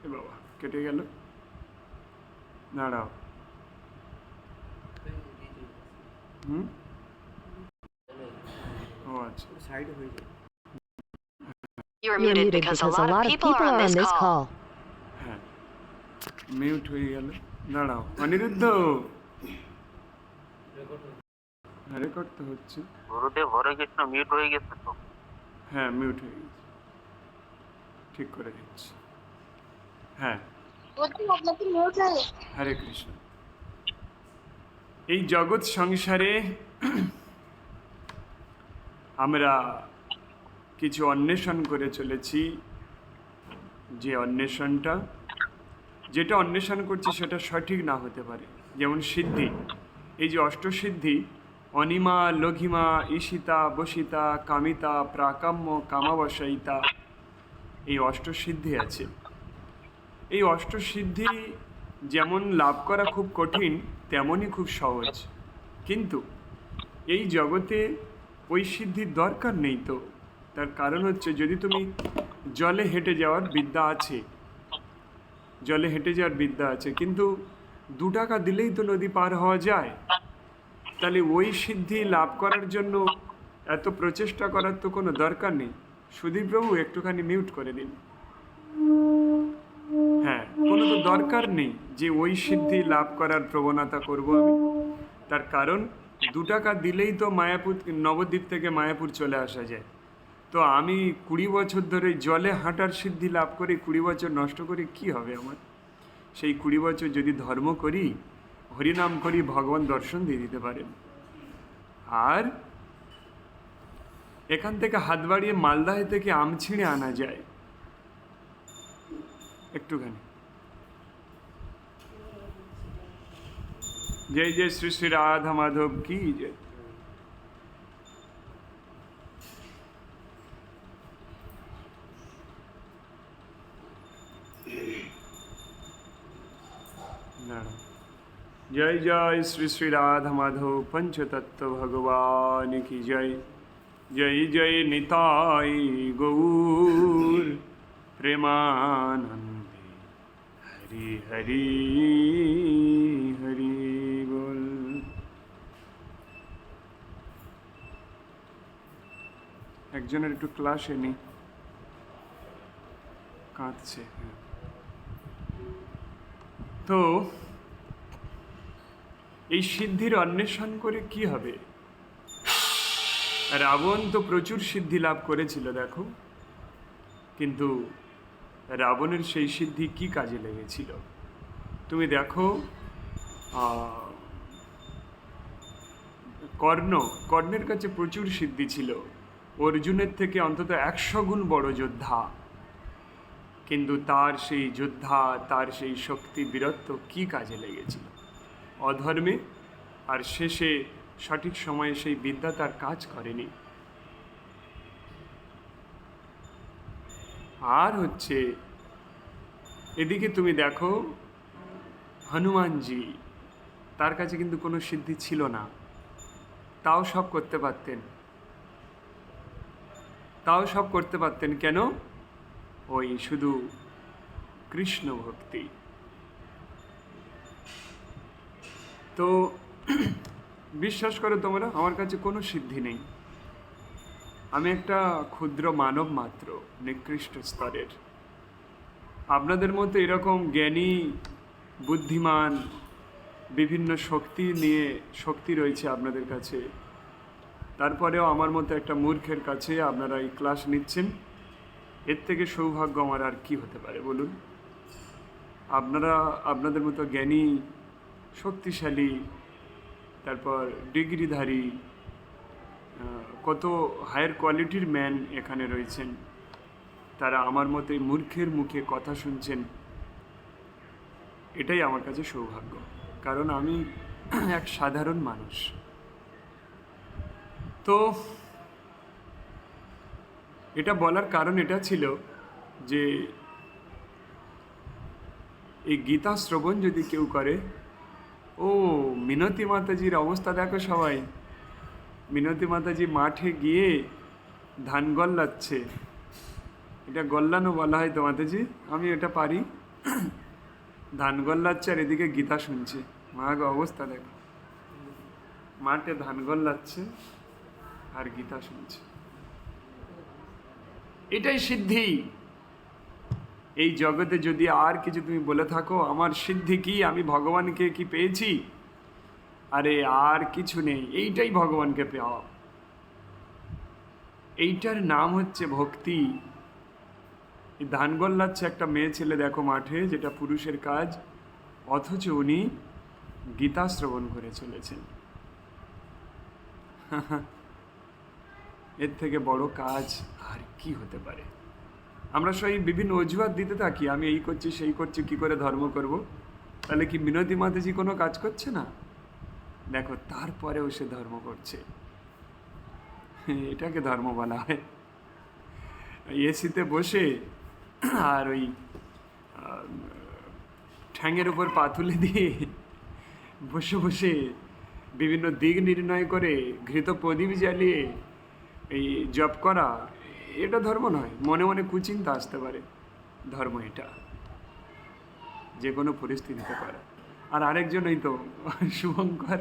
এ বাবা কেটে গেল, দাঁড়াও। হুম, ও আচ্ছা। সাইড হয়ে যায়। You are muted because a lot of people are on this call. হ্যাঁ, মিউট হয়ে গেল, দাঁড়াও। অনিরুদ্ধ, রেকর্ড তো হচ্ছে। গুরুদেব হরে কৃষ্ণ, মিউট হয়ে গেছে তো। হ্যাঁ, মিউট হয়ে গেছে, ঠিক করে দিচ্ছি। হ্যাঁ, হরে কৃষ্ণ। এই জগৎ সংসারে আমরা কিছু অন্বেষণ করে চলেছি, যে অন্বেষণটা, যেটা অন্বেষণ করছি সেটা সঠিক না হতে পারে। যেমন সিদ্ধি, এই যে অষ্টসিদ্ধি, অনিমা, লঘিমা, ঈশিতা, বসিতা, কামিতা, প্রাকাম্য, কামাবসায়িতা, এই অষ্টসিদ্ধি আছে। এই অষ্টসিদ্ধি যেমন লাভ করা খুব কঠিন, তেমনই খুব সহজ। কিন্তু এই জগতে ওই সিদ্ধির দরকার নেই তো। তার কারণ হচ্ছে, যদি তুমি জলে হেঁটে যাওয়ার বিদ্যা আছে, জলে হেঁটে যাওয়ার বিদ্যা আছে, কিন্তু 2 টাকা দিলেই তো নদী পার হওয়া যায়। তাহলে ওই সিদ্ধি লাভ করার জন্য এত প্রচেষ্টা করার তো কোনো দরকার নেই। সুধীর প্রভু একটুখানি মিউট করে দিন। হ্যাঁ, কোনো তো দরকার নেই যে ওই সিদ্ধি লাভ করার প্রবণতা করব আমি। তার কারণ 2 টাকা দিলেই তো মায়াপুর, নবদ্বীপ থেকে মায়াপুর চলে আসা যায়। তো আমি 20 বছর ধরে জলে হাঁটার সিদ্ধি লাভ করে 20 বছর নষ্ট করে কি হবে আমার? সেই 20 বছর যদি ধর্ম করি, হরিনাম করি, ভগবান দর্শন দিয়ে দিতে পারেন। আর এখান থেকে হাত বাড়িয়ে মালদাহে থেকে আম ছিঁড়ে আনা যায় একটুখানি। जय जय श्री श्री राधा माधव की जय। जय जय श्री श्री राधा माधव पंचतत्व भगवान की जय। जय जय निताई गौर प्रेमानंदे हरि हरि हरि बोल। একজনের একটু ক্লাসে নেই, কাঁদছে। তো এই সিদ্ধির অন্বেষণ করে কি হবে? রাবণ তো প্রচুর সিদ্ধি লাভ করেছিল দেখো, কিন্তু রাবণের সেই সিদ্ধি কি কাজে লেগেছিল তুমি দেখো। কর্ণের কাছে প্রচুর সিদ্ধি ছিল, অর্জুনের থেকে অন্তত 100 গুণ বড় যোদ্ধা, কিন্তু তার সেই যোদ্ধা, তার সেই শক্তি, বীরত্ব কি কাজে লেগেছিল? অধর্মে। আর শেষে সঠিক সময়ে সেই বিদ্যা তার কাজ করেনি। আর হচ্ছে এদিকে তুমি দেখো হনুমানজি, তার কাছে কিন্তু কোনো সিদ্ধি ছিল না, তাও সব করতে পারতেন। কেন? ওই শুধু কৃষ্ণ ভক্তি। তো বিশ্বাস করো তোমরা, আমার কাছে কোনো সিদ্ধি নেই। আমি একটা ক্ষুদ্র মানব মাত্র, নিকৃষ্ট স্তরের। আপনাদের মতো এরকম জ্ঞানী, বুদ্ধিমান, বিভিন্ন শক্তি রয়েছে আপনাদের কাছে। তারপরেও আমার মতো একটা মূর্খের কাছে আপনারা এই ক্লাস নিচ্ছেন। এর থেকে সৌভাগ্য আমার আর কি হতে পারে বলুন? আপনারা আপনাদের মতো জ্ঞানী, শক্তিশালী, তারপর ডিগ্রিধারী, কত হায়ার কোয়ালিটির ম্যান এখানে রয়েছেন, তারা আমার মতো এই মূর্খের মুখে কথা শুনছেন। এটাই আমার কাছে সৌভাগ্য, কারণ আমি এক সাধারণ মানুষ। তো এটা বলার কারণ এটা ছিল যে এই গীতা শ্রবণ যদি কেউ করে, ও মিনতি মাতাজির অবস্থা দেখো সবাই। মিনতি মাতাজি মাঠে গিয়ে ধান গল্লাচ্ছে। এটা গল্লানো বলা হয় তো মাতাজি, আমি এটা পারি। ধান গল্লাচ্ছে আর এদিকে গীতা শুনছে। মা গো অবস্থা দেখো, মাঠে ধান গল্লাচ্ছে আর গীতা শুনছে। এটাই সিদ্ধি। এই জগতে যদি আর কিছু তুমি বলে থাকো আমার সিদ্ধি কি, আমি ভগবানকে কি পেয়েছি, আরে আর কিছু নেই, এইটাই ভগবানকে পাওয়া। এইটার নাম হচ্ছে ভক্তি। এই ধান গল্লাচ্ছে একটা মেয়ে ছেলে দেখো মাঠে, যেটা পুরুষের কাজ, অথচ উনি গীতা শ্রবণ করে চলেছেন। এর থেকে বড় কাজ আর কি হতে পারে? আমরা সবাই বিভিন্ন অজুহাত দিতে থাকি, আমি এই করছি সেই করছি, কি করে ধর্ম করব। তাহলে কি মিনতি মাতাজি কোনো কাজ করছে না? দেখো তারপরেও সে ধর্ম করছে। এটাকে ধর্ম বলা হয়। এসিতে বসে আর ওই ঠ্যাঙের উপর পা তুলে দিয়ে বসে বসে বিভিন্ন দিক নির্ণয় করে ঘৃত প্রদীপ জ্বালিয়ে এই জপ করা, এটা ধর্ম নয়। মনে মনে কুচিন্তা আসতে পারে, ধর্ম এটা যে কোনো পরিস্থিতিতে করা। আর আরেকজন ওই তো শুভঙ্কর,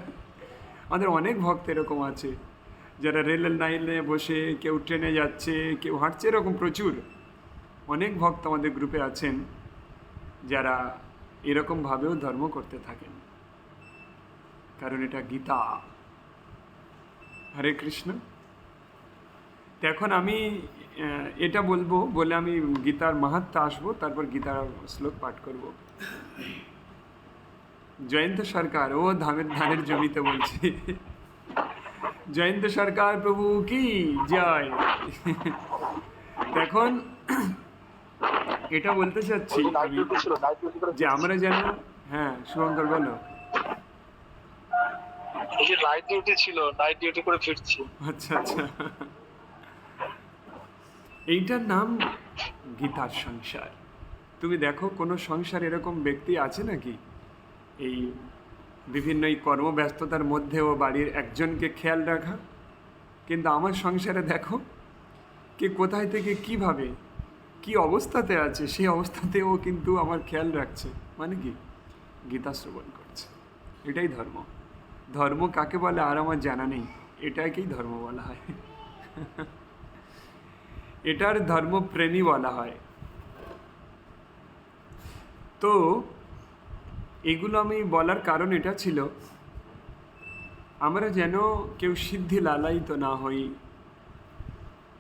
আমাদের অনেক ভক্ত এরকম আছে যারা রেলের লাইনে বসে, কেউ ট্রেনে যাচ্ছে, কেউ হাঁটছে, এরকম প্রচুর অনেক ভক্ত আমাদের গ্রুপে আছেন যারা এরকমভাবেও ধর্ম করতে থাকেন, কারণ এটা গীতা। হরে কৃষ্ণ। তো এখন আমি এটা বলবো বলে আমি গীতার মাহাত্ম্য আসবো, তারপর গীতার শ্লোক পাঠ করব। জয়ন্ত সরকার, ও ধানের জমিতে বলছে, জয়ন্ত সরকার প্রভু কি জয়। এখন এটা বলতে চাচ্ছি আমি যে আমরা যেন, হ্যাঁ শুভঙ্কর বলো। এই যে নাইট ডিউটি ছিল, নাইট ডিউটি করে ফিরছি। আচ্ছা আচ্ছা, এইটার নাম গীতার সংসার। তুমি দেখো কোনো সংসার এরকম ব্যক্তি আছে নাকি এই বিভিন্ন এই কর্মব্যস্ততার মধ্যেও বাড়ির একজনকে খেয়াল রাখা? কিন্তু আমার সংসারে দেখো কে কোথায় থেকে কিভাবে কি অবস্থাতে আছে, সেই অবস্থাতেও কিন্তু আমার খেয়াল রাখছে। মানে কি? গীতা শ্রবণ করছে। এটাই ধর্ম। ধর্ম কাকে বলে আর আমার জানা নেই, এটাকেই ধর্ম বলা হয়। এটার ধর্মপ্রেমী বলা হয়। তো এগুলো আমি বলার কারণ এটা ছিল, আমরা যেন কেউ সিদ্ধি লালায়িত না হই।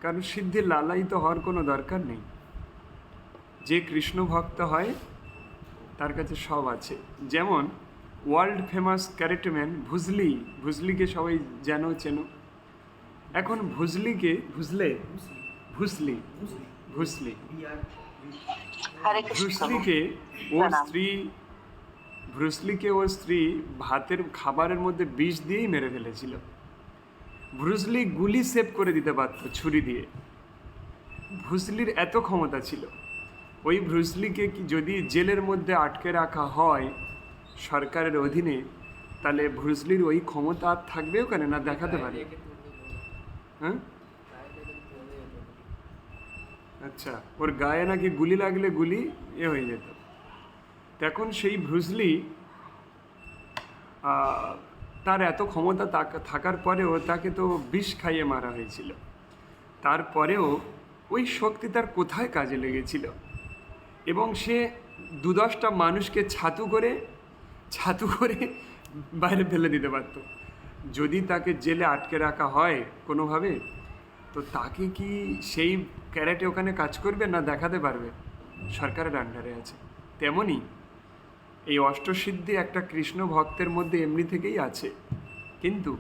কারণ সিদ্ধি লালায়িত হওয়ার কোনো দরকার নেই। যে কৃষ্ণ ভক্ত হয় তার কাছে সব আছে। যেমন ওয়ার্ল্ড ফেমাস ক্যারেটেম্যান ভুজলি, ভুজলিকে সবাই জানো চেনো। এখন ভুজলিকে ভুজলি ব্রুসলিকে ওর স্ত্রী ভাতের খাবারের মধ্যে বিষ দিয়েই মেরে ফেলেছিল। ব্রুসলি গুলি সেভ করে দিতে পারত ছুরি দিয়ে। ব্রুসলির এত ক্ষমতা ছিল। ওই ব্রুসলিকে কি যদি জেলের মধ্যে আটকে রাখা হয় সরকারের অধীনে, তাহলে ব্রুসলির ওই ক্ষমতা আর থাকবে ওখানে না, দেখাতে পারে? হ্যাঁ আচ্ছা, ওর গায়ে নাকি গুলি লাগলে গুলি হয়ে যেত। তখন সেই ব্রুসলি তার এত ক্ষমতা থাকার পরেও তাকে তো বিষ খাইয়ে মারা হয়েছিল। তারপরেও ওই শক্তি তার কোথায় কাজে লেগেছিল, এবং সে 2-10টা মানুষকে ছাতু করে বাইরে ফেলে দিতে পারত। যদি তাকে জেলে আটকে রাখা হয় কোনোভাবে, তো তাকে কি সেই ক্যারেটে ওখানে কাজ করবে না দেখাতে পারবে? সরকারের আন্ডারে আছে। তেমনই এই অষ্টসিদ্ধি একটা কৃষ্ণ ভক্তের মধ্যে এমনি থেকেই আছে, কিন্তু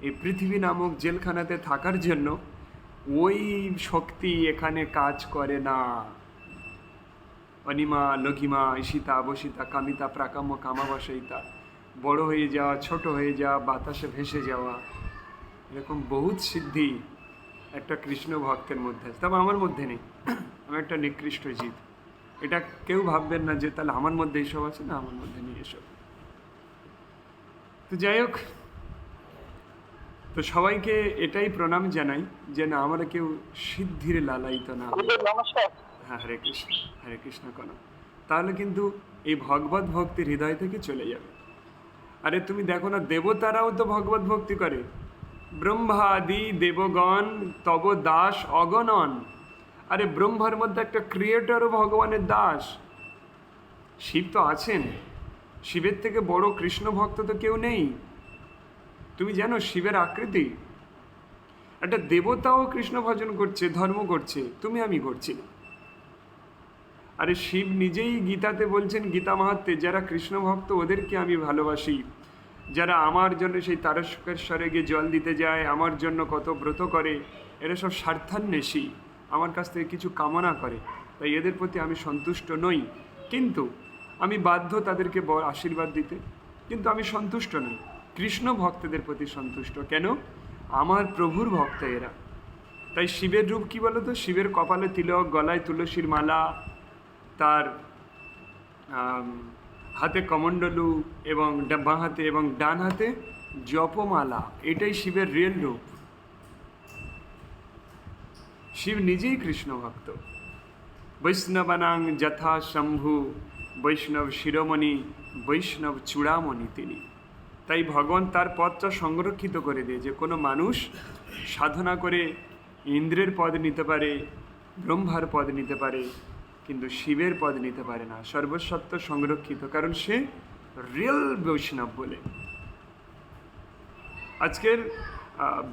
এই পৃথিবী নামক জেলখানাতে থাকার জন্য ওই শক্তি এখানে কাজ করে না। অনিমা লঘিমা ঈশিতা বসিতা কামিতা প্রাকাম্য কামাবসয়িতা, বড় হয়ে যাওয়া, ছোট হয়ে যাওয়া, বাতাসে ভেসে যাওয়া, এরকম বহুত সিদ্ধি একটা কৃষ্ণ ভক্তের মধ্যে আছে। তবে আমার মধ্যে নেই, আমি একটা নিকৃষ্ট জীব। এটা কেউ ভাববেন না যে তাহলে আমার মধ্যে এইসব আছে, না, আমার মধ্যে নেই এসব। তো যাই হোক, তো সবাইকে এটাই প্রণাম জানাই যে না, আমরা কেউ সিদ্ধির লালায়িত না হই। নমস্কার। হ্যাঁ, হরে কৃষ্ণ, হরে কৃষ্ণ। কেন তাহলে কিন্তু এই ভগবত ভক্তি হৃদয় থেকে চলে যাবে। আরে তুমি দেখো না, দেবতারাও তো ভগবত ভক্তি করে। ব্রহ্মাদি দেবগণ তব দাস অগণন। আরে ব্রহ্মার মধ্যে একটা ক্রিয়েটরও ভগবানের দাস। শিব তো আছেন, শিবের থেকে বড় কৃষ্ণ ভক্ত তো কেউ নেই। তুমি জানো শিবের আকৃতি, একটা দেবতাও কৃষ্ণ ভজন করছে, ধর্ম করছে, তুমি আমি করছি না। আরে শিব নিজেই গীতাতে বলছেন, গীতা মাহাত্মে, যারা কৃষ্ণ ভক্ত ওদেরকে আমি ভালোবাসি। যারা আমার জন্য সেই তারকেশ্বরে গিয়ে জল দিতে যায়, আমার জন্য কত ব্রত করে, এরা সব স্বার্থান্বেষী, আমার কাছ থেকে কিছু কামনা করে, তাই এদের প্রতি আমি সন্তুষ্ট নই। কিন্তু আমি বাধ্য তাদেরকে আশীর্বাদ দিতে, কিন্তু আমি সন্তুষ্ট নই। কৃষ্ণ ভক্তদের প্রতি সন্তুষ্ট। কেন? আমার প্রভুর ভক্ত এরা। তাই শিবের রূপ কি বলো তো? শিবের কপালে তিলক, গলায় তুলসীর মালা, তার হাতে কমণ্ডলু এবং বাঁ হাতে এবং ডান হাতে জপমালা, এটাই শিবের রিয়েল রূপ। শিব নিজেই কৃষ্ণ ভক্ত। বৈষ্ণবানাং যথা শম্ভু, বৈষ্ণব শিরোমণি, বৈষ্ণব চূড়ামণি তিনি। তাই ভগবান তার পদটা সংরক্ষিত করে দিয়ে, যে কোনো মানুষ সাধনা করে ইন্দ্রের পদ নিতে পারে, ব্রহ্মার পদ নিতে পারে, কিন্তু শিবের পদ নিতে পারে না। সর্বসত্ব সংরক্ষিত, কারণ সে রিয়েল বৈষ্ণব বলে। আজকের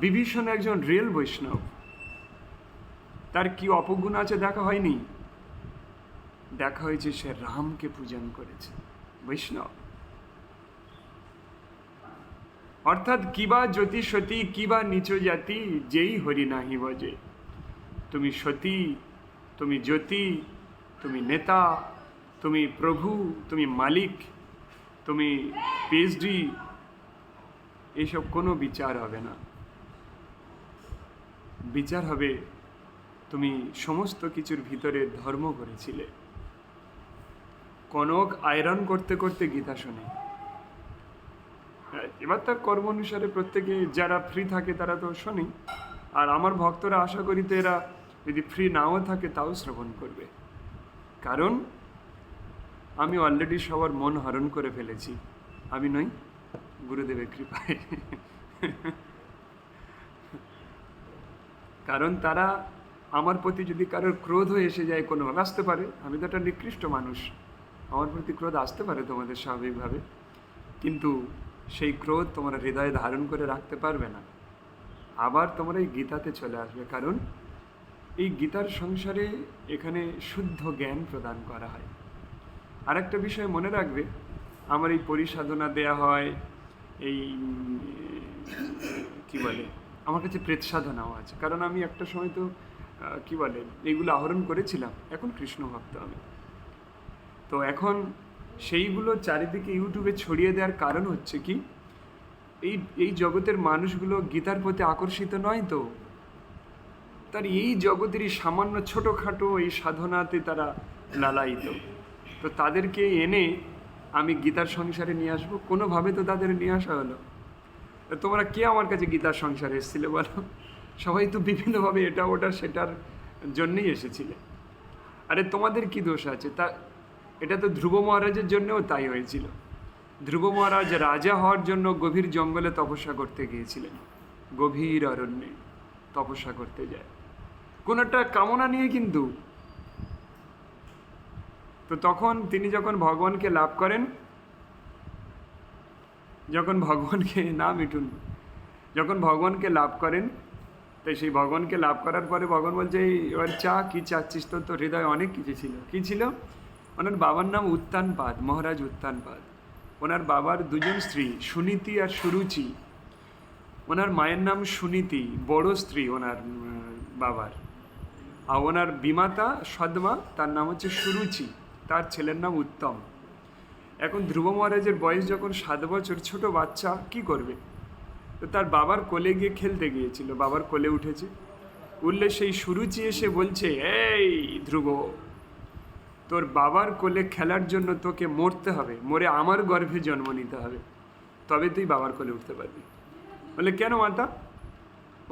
বিভীষণ একজন রিয়েল বৈষ্ণব। তার কি অপগুণ আছে দেখা হয়নি? দেখা হয়েছে সে রামকে পূজন করেছে, বৈষ্ণব। অর্থাৎ কিবা জ্যোতি সতী, কিবা নিচ জাতি, যেই হরি নাহি বজে। তুমি সতী, তুমি জ্যোতি, তুমি নেতা, তুমি প্রভু, তুমি মালিক, তুমি পিএইচডি, এইসব কোনো বিচার হবে না। বিচার হবে তুমি সমস্ত কিছুর ভিতরে ধর্ম করেছিলে। কনক আয়রন করতে করতে গীতা শোনে। এবার তার কর্ম অনুসারে প্রত্যেকে যারা ফ্রি থাকে তারা তো শোনে, আর আমার ভক্তরা আশা করি তো এরা যদি ফ্রি নাও থাকে তাও শ্রবণ করবে। কারণ আমি অলরেডি সবার মন হরণ করে ফেলেছি। আমি নই, গুরুদেবের কৃপায়। কারণ তারা আমার প্রতি যদি কারোর ক্রোধ হয়ে এসে যায়, কোনোভাবে আসতে পারে, আমি তো একটা নিকৃষ্ট মানুষ, আমার প্রতি ক্রোধ আসতে পারে তোমাদের স্বাভাবিকভাবে, কিন্তু সেই ক্রোধ তোমরা হৃদয়ে ধারণ করে রাখতে পারবে না। আবার তোমরা এই গীতাতে চলে আসবে, কারণ এই গীতার সংসারে এখানে শুদ্ধ জ্ঞান প্রদান করা হয়। আর একটা বিষয় মনে রাখবে, আমার এই পরিসাধনা দেয়া হয়, এই কি বলে, আমার কাছে প্রেত সাধনাও আছে, কারণ আমি একটা সময় তো কি বলে এইগুলো আহরণ করেছিলাম। এখন কৃষ্ণ ভক্ত আমি, তো এখন সেইগুলো চারিদিকে ইউটিউবে ছড়িয়ে দেওয়ার কারণ হচ্ছে কি, এই জগতের মানুষগুলো গীতার প্রতি আকর্ষিত নয় তো, তার এই জগতেরই সামান্য ছোটোখাটো এই সাধনাতে তারা লালায়িত। তো তাদেরকে এনে আমি গীতার সংসারে নিয়ে আসবো, কোনোভাবে তো তাদের নিয়ে আসা হলো। তোমরা কে আমার কাছে গীতার সংসারে এসেছিলে বলো? সবাই তো বিভিন্নভাবে এটা ওটা সেটার জন্যই এসেছিলে। আরে তোমাদের কি দোষ আছে? তা এটা তো ধ্রুব মহারাজের জন্যও তাই হয়েছিল। ধ্রুব মহারাজ রাজা হওয়ার জন্য গভীর জঙ্গলে তপস্যা করতে গিয়েছিলেন, গভীর অরণ্যে তপস্যা করতে যায় কোন একটা কামনা নিয়ে। কিন্তু তো তখন তিনি যখন ভগবানকে লাভ করেন, যখন ভগবানকে লাভ করেন, তাই সেই ভগবানকে লাভ করার পরে ভগবান বলছে, এবার কি চাচ্ছিস? তোর হৃদয়ে অনেক কিছু ছিল। কি ছিল? ওনার বাবার নাম উত্তানপাদ, মহারাজ উত্তানপাদ। ওনার বাবার দুজন স্ত্রী, সুনীতি আর সুরুচি। ওনার মায়ের নাম সুনীতি, বড় স্ত্রী ওনার বাবার, আর ওনার বিমাতা সদমা, তার নাম হচ্ছে সুরুচি, তার ছেলের নাম উত্তম। এখন ধ্রুব মহারাজের বয়স যখন 7 বছর, ছোট বাচ্চা কি করবে? তো তার বাবার কোলে গিয়ে খেলতে গিয়েছিল, বাবার কোলে উঠেছে, উঠলে সেই সুরুচি এসে বলছে, এই ধ্রুব, তোর বাবার কোলে খেলার জন্য তোকে মরতে হবে, মরে আমার গর্ভে জন্ম নিতে হবে, তবে তুই বাবার কোলে উঠতে পারবি। বলে কেন মাতা?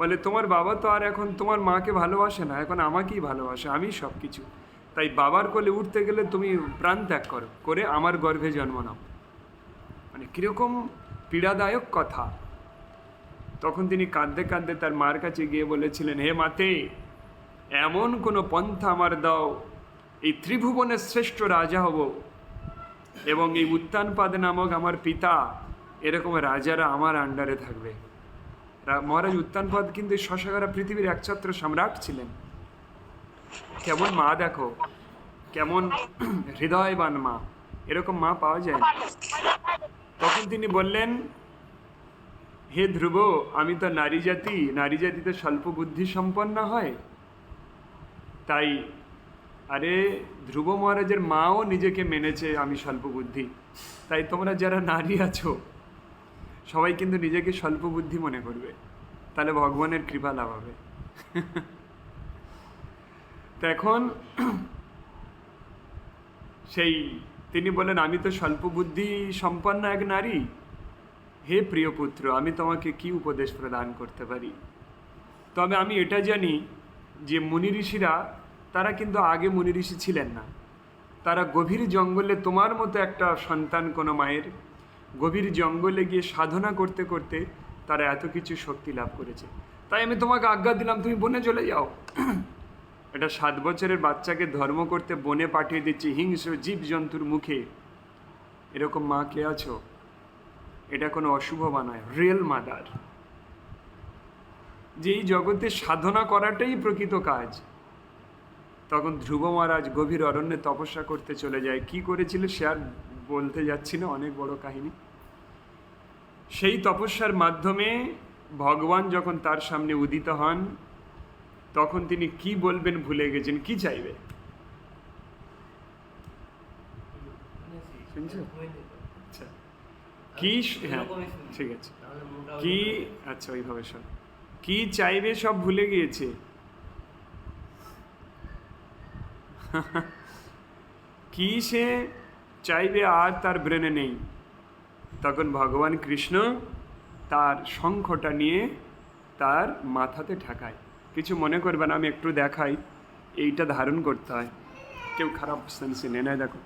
বলে তোমার বাবা তো আর এখন তোমার মাকে ভালোবাসে না, এখন আমাকেই ভালোবাসে, আমি সব কিছু। তাই তাই বাবার কোলে উঠতে গেলে তুমি প্রাণ ত্যাগ করো, করে আমার গর্ভে জন্ম নাও। মানে কীরকম পীড়াদায়ক কথা। তখন তিনি কাঁদতে কাঁদতে তার মার কাছে গিয়ে বলেছিলেন, হে মাতে, এমন কোনো পন্থা আমার দাও, এই ত্রিভুবনের শ্রেষ্ঠ রাজা হব, এবং এই উত্তানপাদ নামক আমার পিতা, এরকম রাজারা আমার আন্ডারে থাকবে। মহারাজ উত্তানপাদ কিন্তু এই শশাগারা পৃথিবীর একছত্র সম্রাট ছিলেন। কেমন মা দেখো, কেমন হৃদয়বান মা, এরকম মা পাওয়া যায় না। তখন তিনি বললেন, হে ধ্রুব, আমি তো নারী জাতি তো স্বল্প বুদ্ধি সম্পন্ন হয়। তাই আরে ধ্রুব মহারাজের মাও নিজেকে মেনেছে আমি স্বল্প বুদ্ধি। তাই তোমরা যারা নারী আছো সবাই কিন্তু নিজেকে স্বল্প বুদ্ধি মনে করবে, তাহলে ভগবানের কৃপা লাভ হবে। তো এখন সেই তিনি বলেন, আমি তো স্বল্প বুদ্ধি সম্পন্ন এক নারী, হে প্রিয় পুত্র, আমি তোমাকে কি উপদেশ প্রদান করতে পারি? তবে আমি এটা জানি যে মুনি ঋষিরা, তারা কিন্তু আগে মুনি ঋষি ছিলেন না। তারা গভীর জঙ্গলে, তোমার মতো একটা সন্তান কোনো মায়ের গভীর জঙ্গলে গিয়ে সাধনা করতে করতে তারা এত কিছু শক্তি লাভ করেছে। তাই আমি তোমাকে আজ্ঞা দিলাম, তুমি বনে চলে যাও। এটা 7 বছরের বাচ্চাকে ধর্ম করতে বনে পাঠিয়ে দিচ্ছি হিংস্র জীবজন্তুর মুখে। এরকম মা কে আছো? এটা কোনো অশুভ বানায়, রিয়েল মাদার। যে এই জগতে সাধনা করাটাই প্রকৃত কাজ। তখন ধ্রুব মহারাজ গভীর অরণ্যে তপস্যা করতে চলে যায়। কি করেছিল সে আর বলতে যাচ্ছি না, অনেক বড় কাহিনী। সেই তপস্যার মাধ্যমে ভগবান যখন তার সামনে উদিত হন, তখন তিনি কি বলবেন ভুলে গেছেন। কি চাইবে শুনছো? আচ্ছা, কি, হ্যাঁ ঠিক আছে, কি, আচ্ছা ওইভাবে শোন। কি চাইবে সব ভুলে গিয়েছে। কি সে চাইবে আর তার ব্রেনে নেই। তখন ভগবান কৃষ্ণ তার শঙ্খটা নিয়ে তার মাথাতে ঠেকায়। কিছু মনে করবে না, আমি একটু দেখাই। এইটা ধারণ করতে হয়, কেউ খারাপ সেন্সে নেয় না। দেখো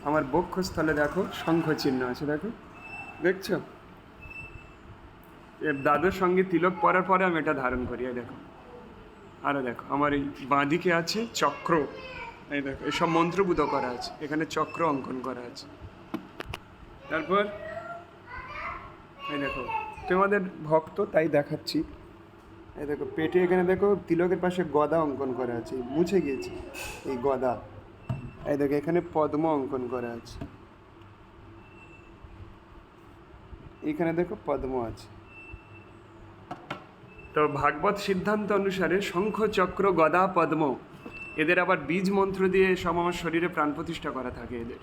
আমার বক্ষস্থলে দেখো শঙ্খ চিহ্ন আছে, দেখো, দেখছো? দাদুর সঙ্গে তিলক পরার পরে আমি এটা ধারণ করি। দেখো, আরও দেখো, আমার এই বাঁদিকে আছে চক্র। এই দেখো, এসব মন্ত্রপুত করা আছে, এখানে চক্র অঙ্কন করা আছে। তারপর এই দেখো, তোমাদের ভক্ত তাই দেখাচ্ছি। এই দেখো পেটে, এখানে দেখো তিলকের পাশে গদা অঙ্কন করা আছে, মুছে গিয়েছে এই গদা। এই দেখো এখানে পদ্ম অঙ্কন করা আছে, এখানে দেখো পদ্ম আছে। তো ভাগবত সিদ্ধান্ত অনুসারে শঙ্খ, চক্র, গদা, পদ্ম, এদের আবার বীজ মন্ত্র দিয়ে সব আমার শরীরে প্রাণ প্রতিষ্ঠা করা থাকে এদের।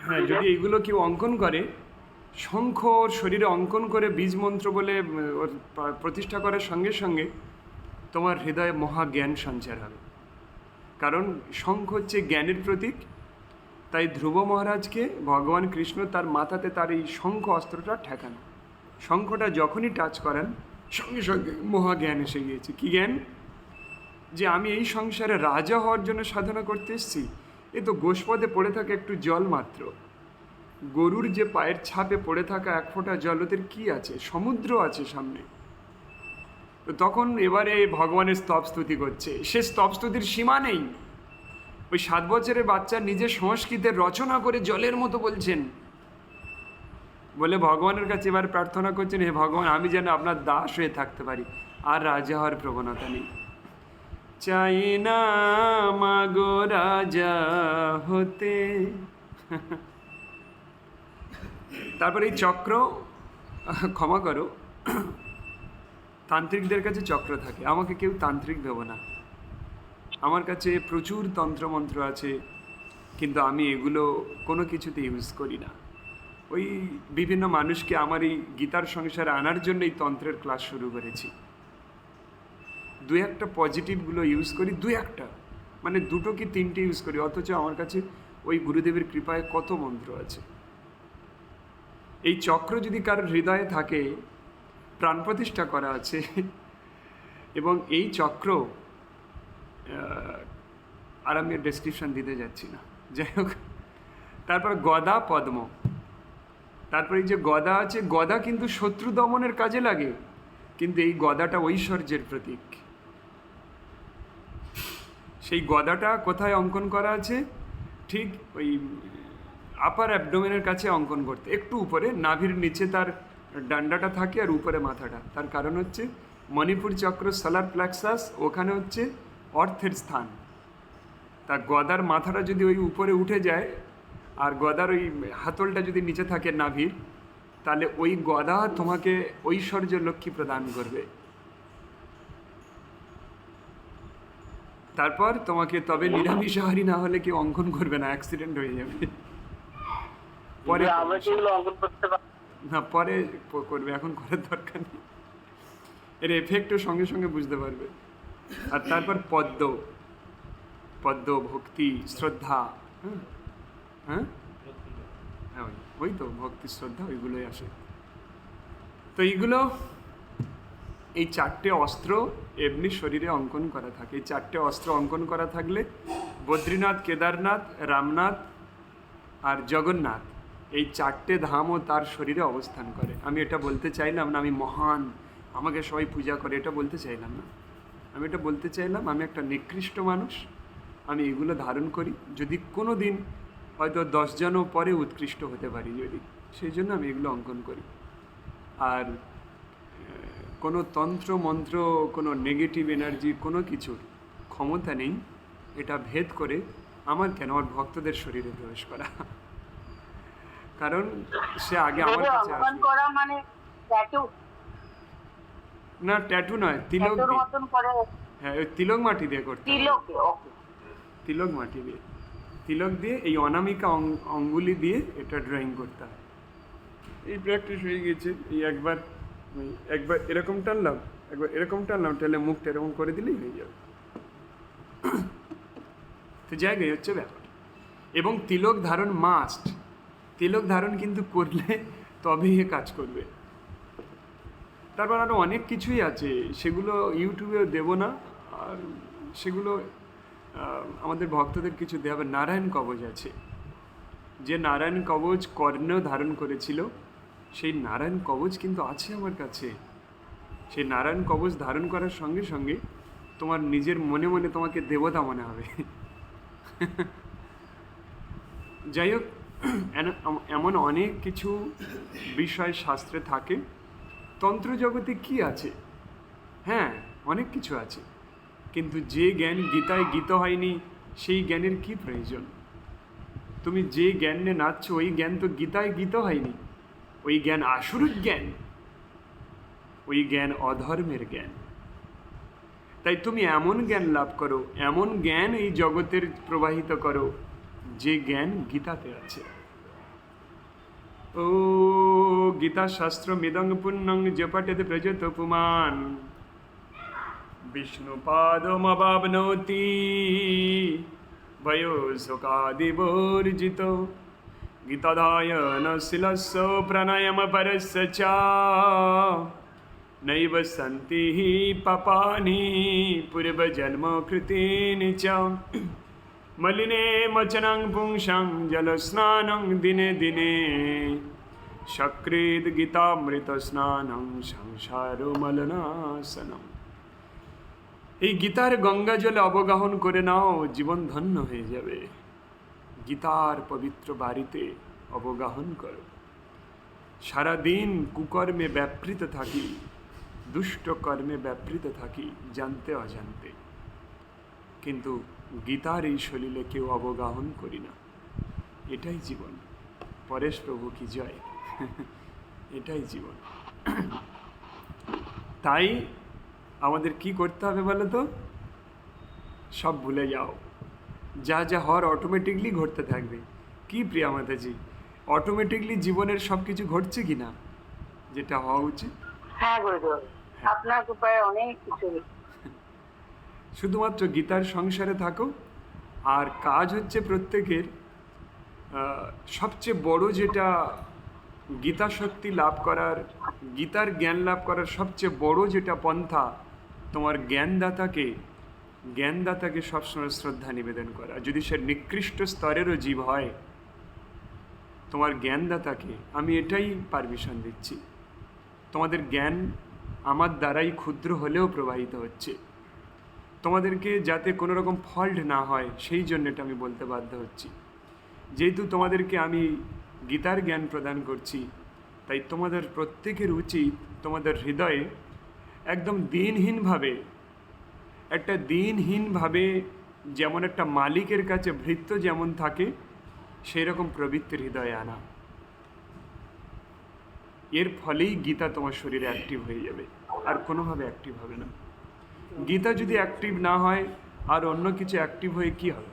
হ্যাঁ, যদি এইগুলো কেউ অঙ্কন করে, শঙ্খ ওর শরীরে অঙ্কন করে বীজ মন্ত্র বলে ওর প্রতিষ্ঠা করার সঙ্গে সঙ্গে তোমার হৃদয়ে মহাজ্ঞান সঞ্চার হবে। কারণ শঙ্খ হচ্ছে জ্ঞানের প্রতীক। তাই ধ্রুব মহারাজকে ভগবান কৃষ্ণ তার মাথাতে তার এই শঙ্খ অস্ত্রটা ঠেকানো। শঙ্খটা যখনই টাচ করেন, সঙ্গে সঙ্গে মহাজ্ঞান এসে গিয়েছে। কী জ্ঞান? যে আমি এই সংসারে রাজা হওয়ার জন্য সাধনা করতে এসেছি। এ তো গোষ্পদে পড়ে থাকা একটু জল মাত্র। গরুর যে পায়ের ছাপে পড়ে থাকা এক ফোঁটা জল, ওদের কী আছে? সমুদ্র আছে সামনে। তো তখন এবারে ভগবানের স্তব স্তুতি করছে। সে স্তব স্তুতির সীমা নেই। ওই 7 বছরের বাচ্চা নিজের সংস্কৃতের রচনা করে জলের মতো বলছেন, বলে ভগবানের কাছে এবার প্রার্থনা করছেন, হে ভগবান, আমি যেন আপনার দাস হয়ে থাকতে পারি, আর রাজা হওয়ার প্রবণতা নেই। চাই না মাগো রাজা হতে। তারপরে এই চক্র, ক্ষমা করো, তান্ত্রিকদের কাছে চক্র থাকে, আমাকে কেউ তান্ত্রিক ভেবো না। আমার কাছে প্রচুর তন্ত্রমন্ত্র আছে, কিন্তু আমি এগুলো কোনো কিছুতে ইউজ করি না। ওই বিভিন্ন মানুষকে আমার এই গীতার সংসারে আনার জন্য এই তন্ত্রের ক্লাস শুরু করেছি। 2-1টা পজিটিভগুলো ইউজ করি, 2-1টা, মানে 2টো কি 3টে ইউজ করি। অথচ আমার কাছে ওই গুরুদেবের কৃপায় কত মন্ত্র আছে। এই চক্র যদি কারোর হৃদয়ে থাকে, প্রাণ প্রতিষ্ঠা করা আছে, এবং এই চক্র আর আমি ডেসক্রিপশন দিতে যাচ্ছি না, যাই হোক। তারপর গদা পদ্ম, তারপরে এই যে গদা আছে, গদা কিন্তু শত্রু দমনের কাজে লাগে, কিন্তু এই গদাটা ঐশ্বর্যের প্রতীক। সেই গদাটা কোথায় অঙ্কন করা আছে? ঠিক ওই আপার অ্যাবডোমেনের কাছে অঙ্কন করতে, একটু উপরে, নাভির নিচে তার ডান্ডাটা থাকে আর উপরে মাথাটা। তার কারণ হচ্ছে মণিপুর চক্র, সালার প্ল্যাক্সাস, ওখানে হচ্ছে অর্থের স্থান। তা গদার মাথাটা যদি ওই উপরে উঠে যায় আর গদার ওই হাতলটা যদি নিচে থাকে নাভির, তাহলে ওই গদা তোমাকে ঐশ্বর্য লক্ষ্মী প্রদান করবে। তারপর তোমাকে তবে নিরামিষাহারী না হলে কেউ অঙ্কন করবে না, অ্যাক্সিডেন্ট হয়ে যাবে। পরে আমরা কি এগুলো অঙ্কন করতে পারি? না, পরে করবে, এখন করার দরকার নেই। এর এফেক্টও সঙ্গে সঙ্গে বুঝতে পারবে। আর তারপর পদ্ম, পদ্ম ভক্তি শ্রদ্ধা, হ্যাঁ হ্যাঁ হ্যাঁ, ওই তো ভক্তি শ্রদ্ধা, ওইগুলোই আসে। তো এইগুলো, এই চারটে অস্ত্র এমনি শরীরে অঙ্কন করা থাকে। এই চারটে অস্ত্র অঙ্কন করা থাকলে বদ্রীনাথ, কেদারনাথ, রামনাথ আর জগন্নাথ, এই চারটে ধামও তার শরীরে অবস্থান করে। আমি এটা বলতে চাইলাম না আমি মহান, আমাকে সবাই পূজা করে, এটা বলতে চাইলাম না। আমি এটা বলতে চাইলাম আমি একটা নিকৃষ্ট মানুষ, আমি এগুলো ধারণ করি, যদি কোনো দিন হয়তো 10 জনও পরে উৎকৃষ্ট হতে পারি যদি, সেই জন্য আমি এগুলো অঙ্কন করি। আর কোনো তন্ত্র মন্ত্র, কোনো নেগেটিভ এনার্জি, কোনো কিছুর ক্ষমতা নেই এটা ভেদ করে আমার কেন আমার ভক্তদের শরীরে প্রবেশ করা। কারণ সে আগে আমার কাছে অঙ্কন আসবে। করা মানে ট্যাটু, না ট্যাটু নয়, তিলক ট্যাটুর দিয়ে। মতন করে হ্যাঁ, ওই তিলক মাটি দিয়ে করতে হবে। তিলক, ওকে। তিলক মাটি দিয়ে, তিলক দিয়ে এই অনামিকা অঙ্গুলি দিয়ে এটা ড্রয়িং করতে হয়। এই প্র্যাকটিস হয়ে গেছে। এই একবার একবার এরকম টানলাম, একবার এরকম টানলাম, তাহলে মুখটা এরকম করে দিলেই হয়ে যাবে। তো জায়গায় হচ্ছে ব্যাপার। এবং তিলক ধারণ মাস্ট, তিলক ধারণ কিন্তু করলে তবেই এ কাজ করবে। তারপর আরও অনেক কিছুই আছে, সেগুলো ইউটিউবেও দেবো না। আর সেগুলো আমাদের ভক্তদের কিছু দেওয়া হবে। নারায়ণ কবচ আছে, যে নারায়ণ কবচ কর্ণ ধারণ করেছিল, সেই নারায়ণ কবচ কিন্তু আছে আমার কাছে। সেই নারায়ণ কবচ ধারণ করার সঙ্গে সঙ্গে তোমার নিজের মনে মনে তোমাকে দেবতা মনে হবে। যাই হোক, এমন অনেক কিছু বিষয় শাস্ত্রে থাকে। তন্ত্র জগতে কি আছে? হ্যাঁ, অনেক কিছু আছে, কিন্তু যে জ্ঞান গীতায় গীত হয়নি সেই জ্ঞানের কি প্রয়োজন? তুমি যে জ্ঞান নিয়ে নাচছ ওই জ্ঞান তো গীতায় গীত হয়নি। ওই জ্ঞান আসুরিক জ্ঞান, ওই জ্ঞান অধর্মের জ্ঞান। তাই তুমি এমন জ্ঞান লাভ করো, এমন জ্ঞান এই জগতের প্রবাহিত করো যে জ্ঞান গীতাতে আছে। ও গীতা শাস্ত্র মিদং পুণ্যং জপটেত প্রজত পুমান বিষ্ণুপাদমবাপ্নোতি ভয়োশোকাদিবর্জিত গীতাধায়নশীলস্য প্রাণায়ামপরস্য চ নৈব সন্তি হি পাপানি পূর্বজন্মকৃতীনি চ মলিনে মচনং পুংসাং জলস্নানং দিনে দিনে সক্রেদ গীতামৃত স্নানং সংসারো মলনাশনম। এই গীতার গঙ্গা জলে অবগাহন করে নাও, জীবন ধন্য হয়ে যাবে। গীতার পবিত্র বাড়িতে অবগাহন করো। সারাদিন কুকর্মে ব্যাপৃত থাকি, দুষ্ট কর্মে ব্যাপৃত থাকি, জানতে অজান্তে, কিন্তু গীতার এই সলিলে কেউ অবগাহন করি না। এটাই জীবন। পরেশ প্রভু কি জয়। এটাই জীবন। তাই আমাদের কি করতে হবে বলো তো? সব ভুলে যাও, যা যা হওয়ার অটোমেটিকলি ঘটতে থাকবে। কি প্রিয়া মাতাজি, অটোমেটিকলি জীবনের সব কিছু ঘটছে কি না যেটা হওয়া উচিত? হ্যাঁ গুরুদেব, আপনার কৃপায় অনেক কিছু। শুধুমাত্র গীতার সংসারে থাকো। আর কাজ হচ্ছে প্রত্যেকের সবচেয়ে বড় যেটা গীতা শক্তি লাভ করার, গীতার জ্ঞান লাভ করার সবচেয়ে বড় যেটা পন্থা, তোমার জ্ঞানদাতাকে জ্ঞানদাতাকে সবসময় শ্রদ্ধা নিবেদন করা। যদি সে নিকৃষ্ট স্তরেরও জীব হয়, তোমার জ্ঞানদাতাকে আমি এটাই পারমিশন দিচ্ছি, তোমাদের জ্ঞান আমার দ্বারাই ক্ষুদ্র হলেও প্রবাহিত হচ্ছে, তোমাদেরকে যাতে কোনো রকম ফল্ট না হয় সেই জন্য এটা আমি বলতে বাধ্য হচ্ছি। যেহেতু তোমাদেরকে আমি গীতার জ্ঞান প্রদান করছি, তাই তোমাদের প্রত্যেকের উচিত তোমাদের হৃদয়ে একদম দিনহীনভাবে যেমন একটা মালিকের কাছে ভৃত্য যেমন থাকে সেই রকম প্রবৃত্তির হৃদয়ে আনা। এর ফলেই গীতা তোমার শরীরে অ্যাক্টিভ হয়ে যাবে, আর কোনোভাবে অ্যাক্টিভ হবে না। গীতা যদি অ্যাক্টিভ না হয় আর অন্য কিছু অ্যাক্টিভ হয়ে কি হবে?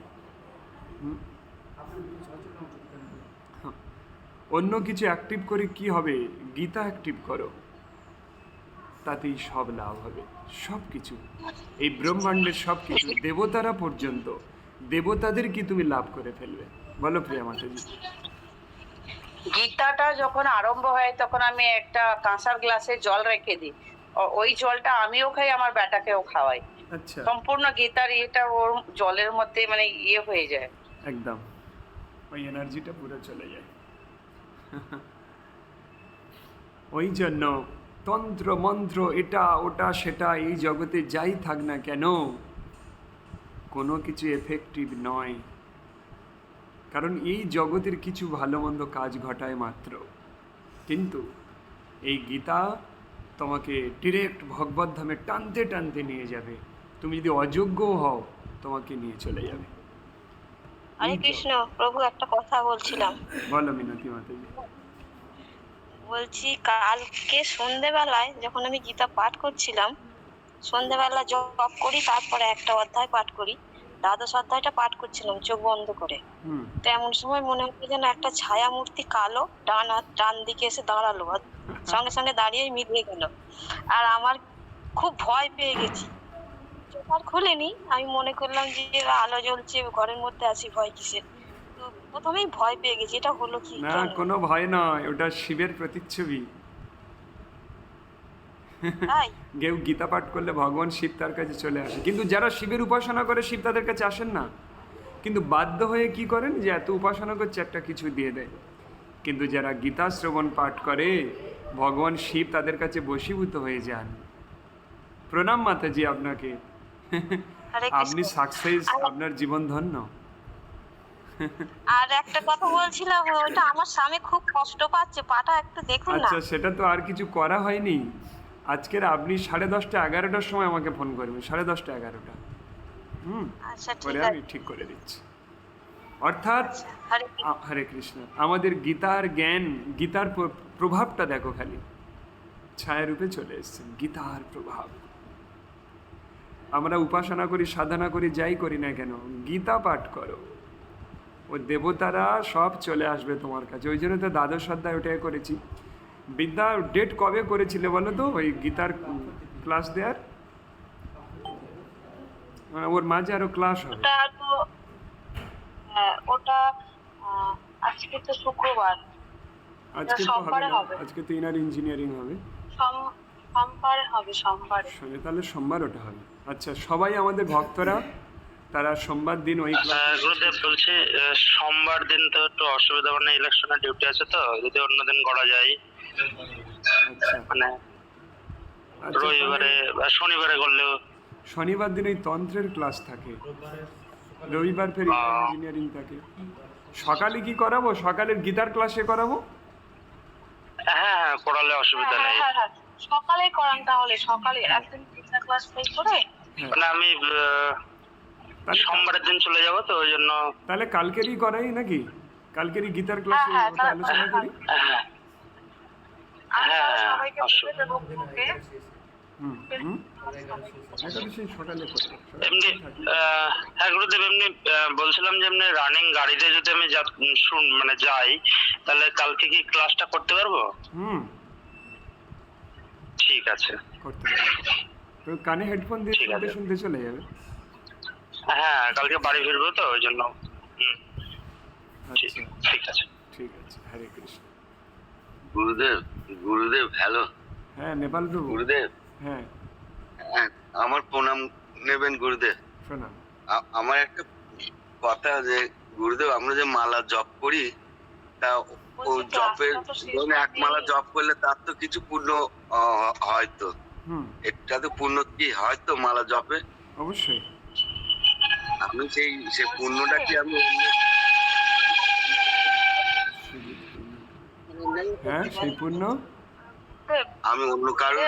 অন্য কিছু অ্যাক্টিভ করে কি হবে? গীতা অ্যাক্টিভ করো, তাতেই সব লাভ হবে। সব কিছু, এই ব্রহ্মাণ্ডের সব কিছু, দেবতারা পর্যন্ত, দেবতাদের কি তুমি লাভ করে ফেলবে? বলো প্রিয়া মাতাজি। গীতাটা যখন আরম্ভ হয় তখন আমি একটা কাঁসার গ্লাসে জল রেখে দিই, ওই জলটা আমিও খাই, আমার বেটাকেও খাওয়াই। আচ্ছা, সম্পূর্ণ গীতার এটা ওর জলের মধ্যে মানে ইয়ে হয়ে যায়। একদম ওই এনার্জিটা পুরো চলে যায়। ওই জন্য তন্ত্র মন্ত্র এটা ওটা সেটা এই জগতে যাই থাক না কেন, কোনো কিছু এফেক্টিভ নয়। কারণ এই জগতের কিছু ভালো মন্দ কাজ ঘটায় মাত্র, কিন্তু এই গীতা তোমাকে ডিরেক্ট ভগবত ধামে টানতে টানতে নিয়ে যাবে। তুমি যদি অযোগ্য হও, তোমাকে নিয়ে চলে যাবে। হরে কৃষ্ণ প্রভু, একটা কথা বলছিলাম। বলো মিনতি মাতাজি। বলছি কালকে সন্ধেবেলায় যখন আমি গীতা পাঠ করছিলাম, সন্ধেবেলা জপ করি, তারপরে একটা অধ্যায় পাঠ করি, দ্বাদশ অধ্যায়টা পাঠ করছিলাম চোখ বন্ধ করে। তো এমন সময় মনে হচ্ছে যেন একটা ছায়া মূর্তি কালো ডান দিকে এসে দাঁড়ালো, আর সঙ্গে সঙ্গে দাঁড়িয়েই মিলিয়ে গেল। আর আমার খুব ভয় পেয়ে গেছি, চোখ আর খুলিনি। আমি মনে করলাম যে আলো জ্বলছে, ঘরের মধ্যে আছি, ভয় কিসের। তো প্রথমেই ভয় পেয়ে গেছি, এটা হলো কি? না, কোনো ভয় নয়, ওটা শিবের প্রতিচ্ছবি। তাই কেউ গীতা পাঠ করলে ভগবান শিব তার কাছে চলে আসে, কিন্তু যারা শিবের উপাসনা করে শিব তাদের কাছে আসেন না, কিন্তু বাধ্য হয়ে কি করেন যে এত উপাসনা করছে একটা কিছু দিয়ে দেয়। কিন্তু যারা গীতা শ্রবণ পাঠ করে ভগবান শিব তাদের কাছে বশীভূত হয়ে যান। প্রণাম মাতাজি আপনাকে, হরে কৃষ্ণ। আপনি সাকসেস, আপনার জীবন ধন্য। আর একটা কথা বলছিলাম, ওটা আমার স্বামী খুব কষ্ট পাচ্ছে, পাটা একটু দেখুন না। আচ্ছা, সেটা তো আর কিছু করা হয়নি। আজকের আপনি 10:30 11টার সময় আমাকে ফোন করবেন, 10:30 11টা। আচ্ছা পরে ঠিক আমি আছে। ঠিক করে দিচ্ছি। অর্থাৎ হরে কৃষ্ণ। হরে কৃষ্ণ, আমাদের গীতার জ্ঞান, গীতার প্রভাবটা দেখো, খালি ছায়ারূপে চলে এসছে গীতার প্রভাব। আমরা উপাসনা করি, সাধনা করি, যাই করি না কেন, গীতা পাঠ করো, ও দেবতারা সব চলে আসবে তোমার কাছে। ওই জন্য তো দ্বাদশ অধ্যায় ওটাই করেছি। বিদ্যা ডেট কবে করেছিলে বলো তো ওই গীতার ক্লাস দেওয়ার? ওর মাঝে আরো ক্লাস হবে। ওটা তো ওটা আজকে তো শুক্রবার, আজকে তো হবে সোমবারে না, হবে। আজকে তো ইনার ইঞ্জিনিয়ারিং হবে। সোমবারে হবে, সোমবারে। তাহলে সোমবার ওটা হবে। আচ্ছা, সবাই আমাদের ভক্তরা তারা সোমবার দিন ওই ক্লাস। গুরুদেব বলছি, সোমবার দিন তো একটু অসুবিধা, মানে ইলেকশনের ডিউটি আছে, তো যদি অন্য দিন করা যায়, আচ্ছা, মানে আচ্ছা, রবিবারে বা শনিবারে করলেও। শনিবার দিন ওই তন্ত্রের ক্লাস থাকে, রবিবার ফের ইঞ্জিনিয়ারিং থাকে। সকালে কি করাবো? সকালের গীতার ক্লাসে করাবো। হ্যাঁ, করালে অসুবিধা নেই। হ্যাঁ, সকালে করান তাহলে, সকালে একদিন গীতা ক্লাস শেষ করে। মানে আমি তাহলে সোমবারের দিন চলে যাবো, তো ওই জন্য। তাহলে কালকেরই করাই নাকি? কালকেরই গীতার ক্লাসে হ্যাঁ, ওটা আলোচনা করি। হ্যাঁ হ্যাঁ, সবাইকে বলে দেবো গ্রুপে। একাদশী সকালে করবো। এমনি হ্যাঁ গুরুদেব, এমনি বলছিলাম যে এমনি রানিং গাড়িতে যদি আমি মানে যাই, তাহলে কালকে কি ক্লাসটা করতে পারবো? ঠিক আছে, করতে পারবো। তো কানে হেডফোন দিয়ে ঠিক শুনতে আছে। শুনতে চলে যাবে। হ্যাঁ, কালকে বাড়ি ফিরবো তো ওই জন্য। আচ্ছা, ঠিক আছে। ঠিক আছে। হরে কৃষ্ণ। গুরুদেব, গুরুদেব হ্যালো। হ্যাঁ, নেপাল প্রভু। গুরুদেব, হ্যাঁ, হ্যাঁ, আমার প্রণাম নেবেন গুরুদেব। শোনা। আমার একটা কথা, যে গুরুদেব আমরা যে মালা জপ করি, তা ও বলছি জপের ক্লাসটা তো শেষ ধরুন এক হতে- মালা জপ করলে তার তো কিছু পুণ্য হয়তো, হুম, এটা তো পুণ্য কি হয়তো মালা জপে? অবশ্যই। আমি সেই পুণ্যটা কি আমি হ্যাঁ, সেই পূর্ণ। আমি অন্য কারো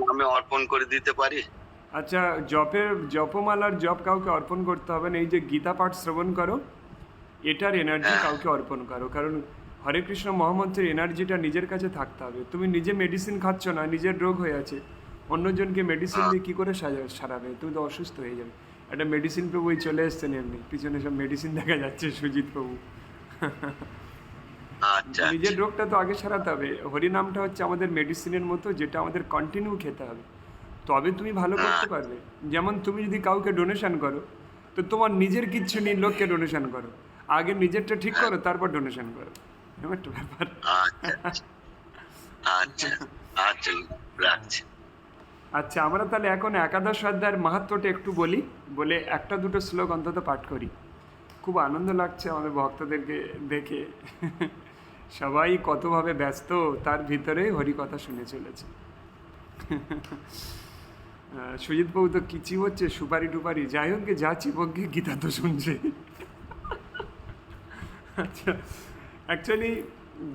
নামে অর্পণ করে দিতে পারি? আচ্ছা, জপমালার জপ কাউকে অর্পণ করতে হবে না। এই যে গীতা পাঠ শ্রবণ করো, এটার এনার্জি কাউকে অর্পণ করো। কারণ হরে কৃষ্ণ মহামন্ত্রের এনার্জিটা নিজের কাছে থাকতে হবে। তুমি নিজে মেডিসিন খাচ্ছ না, নিজের রোগ হয়ে আছে, অন্যজনকে মেডিসিন দিয়ে কী করে সারাবে? তুমি তো অসুস্থ হয়ে যাবে। একটা মেডিসিন প্রভুই চলে এসছেন এমনি, পিছনে সব মেডিসিন দেখা যাচ্ছে, সুজিত প্রভু। আচ্ছা, নিজের রোগটা তো আগে সারাতে হবে। হরিনামটা হচ্ছে আমাদের মেডিসিনের মতো, যেটা আমাদের কন্টিনিউ খেতে হবে, তবে তুমি ভালো করতে পারবে। যেমন তুমি যদি কাউকে ডোনেশন করো, তো তোমার নিজের কিচ্ছু নেই, লোককে ডোনেশন করো, আগে নিজেরটা ঠিক করো, তারপর ডোনেশন করো, এরকম একটা ব্যাপার। আচ্ছা, আচ্ছা, আচ্ছা, রাখছি। আচ্ছা, আমরা তাহলে এখন একাদশ অধ্যায়ের মাহাত্ম্যটা একটু বলি, বলে একটা দুটো শ্লোক অন্তত পাঠ করি। খুব আনন্দ লাগছে আমাদের ভক্তদেরকে দেখে, সবাই কতভাবে ব্যস্ত, তার ভিতরে হরিকথা শুনে চলেছে। সুজিত বাবু তো কি চিবোচ্ছে, সুপারি টুপারি, যাই হোক, যা চিবক গীতা তো শুনছে। আচ্ছা, অ্যাকচুয়ালি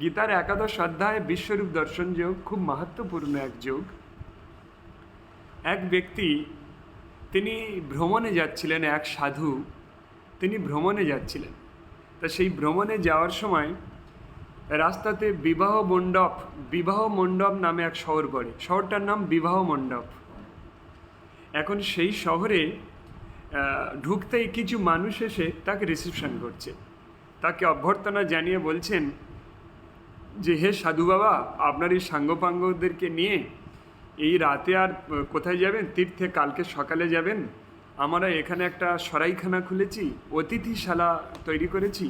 গীতার একাদশ অধ্যায় বিশ্বরূপ দর্শন যোগ খুব মাহাত্ম্যপূর্ণ এক যোগ। এক ব্যক্তি, তিনি ভ্রমণে যাচ্ছিলেন, এক সাধু, তিনি ভ্রমণে যাচ্ছিলেন। তা সেই ভ্রমণে যাওয়ার সময় রাস্তাতে বিবাহ মণ্ডপ নামে এক শহর পড়ে। শহরটার নাম বিবাহ মণ্ডপ। এখন সেই শহরে ঢুকতেই কিছু মানুষ এসে তাকে রিসিপশন করছে, তাকে অভ্যর্থনা জানিয়ে বলছেন যে, হে সাধু বাবা, আপনার এই সাঙ্গপাঙ্গদেরকে নিয়ে এই রাতে আর কোথায় যাবেন? তীর্থে কালকে সকালে যাবেন। আমরা এখানে একটা সরাইখানা খুলেছি, অতিথিশালা তৈরি করেছি,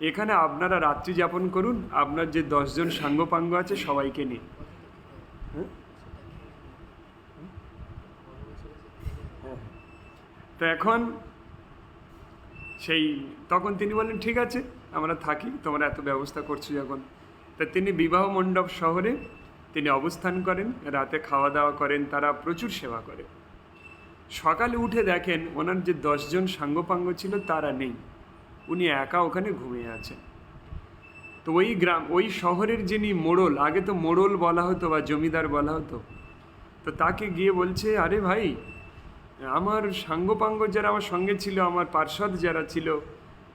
এখানে আপনারা রাত্রি যাপন করুন, আপনার যে 10 জন সাঙ্গপাঙ্গ আছে সবাইকে নিয়ে। তো এখন তখন তিনি বললেন, ঠিক আছে, আমরা থাকি, তোমরা এত ব্যবস্থা করছো যখন। তা তিনি বিবাহ মণ্ডপ শহরে তিনি অবস্থান করেন, রাতে খাওয়া দাওয়া করেন, তারা প্রচুর সেবা করে। সকালে উঠে দেখেন ওনার যে 10 জন সাঙ্গপাঙ্গ ছিল তারা নেই, উনি একা ওখানে ঘুমিয়ে আছেন। তো ওই শহরের যিনি মোড়ল, আগে তো মোড়ল বলা হতো বা জমিদার বলা হতো, তো তাকে গিয়ে বলছে, আরে ভাই, আমার সাঙ্গপাঙ্গ যারা আমার সঙ্গে ছিল, আমার পার্ষদ যারা ছিল,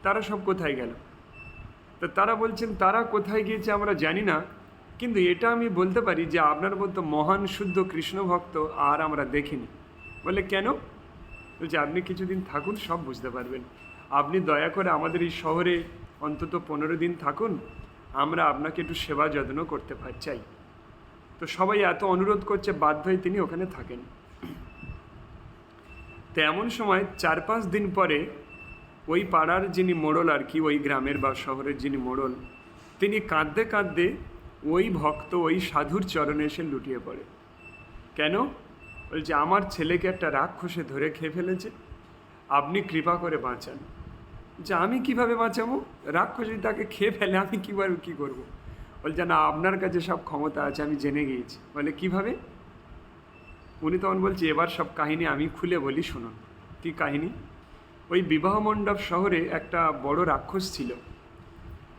তারা সব কোথায় গেল? তো তারা বলছেন, তারা কোথায় গিয়েছে আমরা জানি না, কিন্তু এটা আমি বলতে পারি যে আপনার মতো মহান শুদ্ধ কৃষ্ণ ভক্ত আর আমরা দেখিনি। বলে, কেন? বলছে, আপনি কিছুদিন থাকুন, সব বুঝতে পারবেন। আপনি দয়া করে আমাদের এই শহরে অন্তত 15 দিন থাকুন, আমরা আপনাকে একটু সেবা যত্ন করতে চাই। তো সবাই এত অনুরোধ করছে, বাধ্য হয়ে তিনি ওখানে থাকেন। তো এমন সময় 4-5 দিন পরে ওই পাড়ার যিনি মোড়ল আর কি, ওই গ্রামের বা শহরের যিনি মোড়ল, তিনি কাঁদতে কাঁদতে ওই ভক্ত, ওই সাধুর চরণে এসে লুটিয়ে পড়ে। কেন? বলছে, আমার ছেলেকে একটা রাক্ষসে ধরে খেয়ে ফেলেছে, আপনি কৃপা করে বাঁচান। যে আমি কিভাবে বাঁচাবো? রাক্ষস যদি তাকে খেয়ে ফেলে আমি কীভাবে কী করবো? বলছে, না, আপনার কাছে সব ক্ষমতা আছে, আমি জেনে গিয়েছি। বলে, কিভাবে? উনি তখন বলছে, এবার সব কাহিনী আমি খুলে বলি, শুনুন। কী কাহিনী? ওই বিবাহ মণ্ডপ শহরে একটা বড় রাক্ষস ছিল।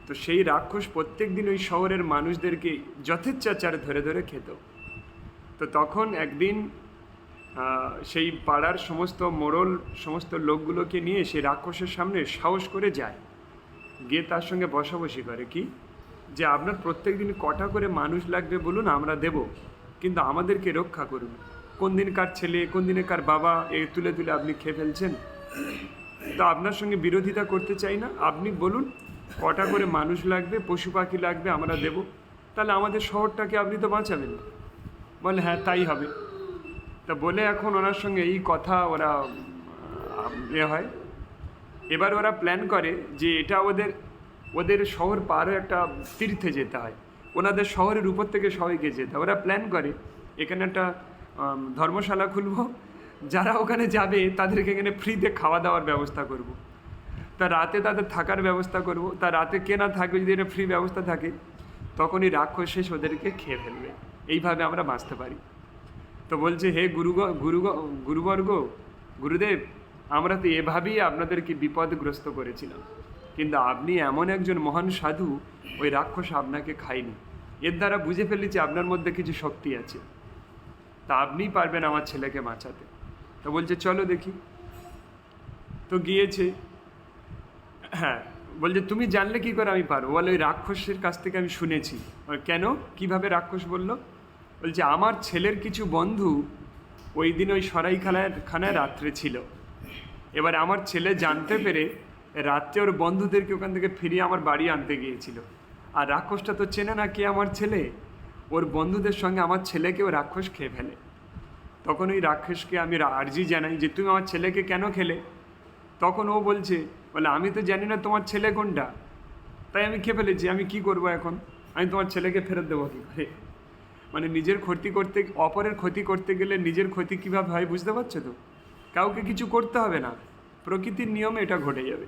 তো সেই রাক্ষস প্রত্যেক দিন ওই শহরের মানুষদেরকে যথেচ্ছাচারে ধরে ধরে খেত। তো তখন একদিন সেই পাড়ার সমস্ত মোড়ল, সমস্ত লোকগুলোকে নিয়ে সেই রাক্ষসের সামনে সাহস করে যায়, গিয়ে তার সঙ্গে বসাবসি করে, কি যে আপনার প্রত্যেক দিন কটা করে মানুষ লাগবে বলুন, আমরা দেব, কিন্তু আমাদেরকে রক্ষা করুন। কোন দিন কার ছেলে, কোন দিনে কার বাবা, এই তুলে তুলে আপনি খেয়ে ফেলছেন। তো আপনার সঙ্গে বিরোধিতা করতে চাই না, আপনি বলুন কটা করে মানুষ লাগবে, পশু পাখি লাগবে, আমরা দেব, তাহলে আমাদের শহরটাকে আপনি তো বাঁচাবেন। বলে, হ্যাঁ, তাই হবে। তা বলে এখন ওনার সঙ্গে এই কথা ওরা হয়। এবার ওরা প্ল্যান করে যে এটা ওদের শহর পারে একটা তীর্থে যেতে হয়, ওনাদের শহরের উপর থেকে সবাইকে যেতে হয়। ওরা প্ল্যান করে এখানে একটা ধর্মশালা খুলবো, যারা ওখানে যাবে তাদেরকে এখানে ফ্রিতে খাওয়া দাওয়ার ব্যবস্থা করব। তা রাতে তাদের থাকার ব্যবস্থা করব। তা রাতে কে না থাকবে, যদি এটা ফ্রি ব্যবস্থা থাকে, তখনই রাক্ষস শেষ ওদেরকে খেয়ে ফেলবে। এইভাবে আমরা বাঁচতে পারি। তো বলছে, হে গুরুবর্গ, গুরুদেব, আমরা তো এভাবেই আপনাদেরকে বিপদগ্রস্ত করেছিলাম, কিন্তু আপনি এমন একজন মহান সাধু, ওই রাক্ষস আপনাকে খায়নি। এর দ্বারা বুঝে ফেলেছি আপনার মধ্যে কিছু শক্তি আছে, তা আপনিই পারবেন আমার ছেলেকে বাঁচাতে। তো বলছে চলো দেখি। তো গিয়েছে। হ্যাঁ, বলছে তুমি জানলে কি করে আমি পারবো? বলে ওই রাক্ষসের কাছ থেকে আমি শুনেছি। কেন, কিভাবে রাক্ষস বলল? বলছে আমার ছেলের কিছু বন্ধু ওই দিন ওই সরাইখানায় রাত্রে ছিল। এবার আমার ছেলে জানতে পেরে রাত্রে ওর বন্ধুদেরকে ওখান থেকে ফিরিয়ে আমার বাড়ি আনতে গিয়েছিল। আর রাক্ষসটা তো চেনে না কে আমার ছেলে, ওর বন্ধুদের সঙ্গে আমার ছেলেকেও রাক্ষস খেয়ে ফেলে। তখন ওই রাক্ষসকে আমি আর্জি জানাই যে তুমি আমার ছেলেকে কেন খেলে? তখন ও বলে আমি তো জানি না তোমার ছেলে কোনটা, তাই আমি খেয়ে ফেলেছি। আমি কি করব এখন? আমি তোমার ছেলেকে ফেরত দেবো কী করে? মানে নিজের ক্ষতি করতে, অপরের ক্ষতি করতে গেলে নিজের ক্ষতি কীভাবে হয় বুঝতে পারছো তো? কাউকে কিছু করতে হবে না, প্রকৃতির নিয়মে এটা ঘটে যাবে।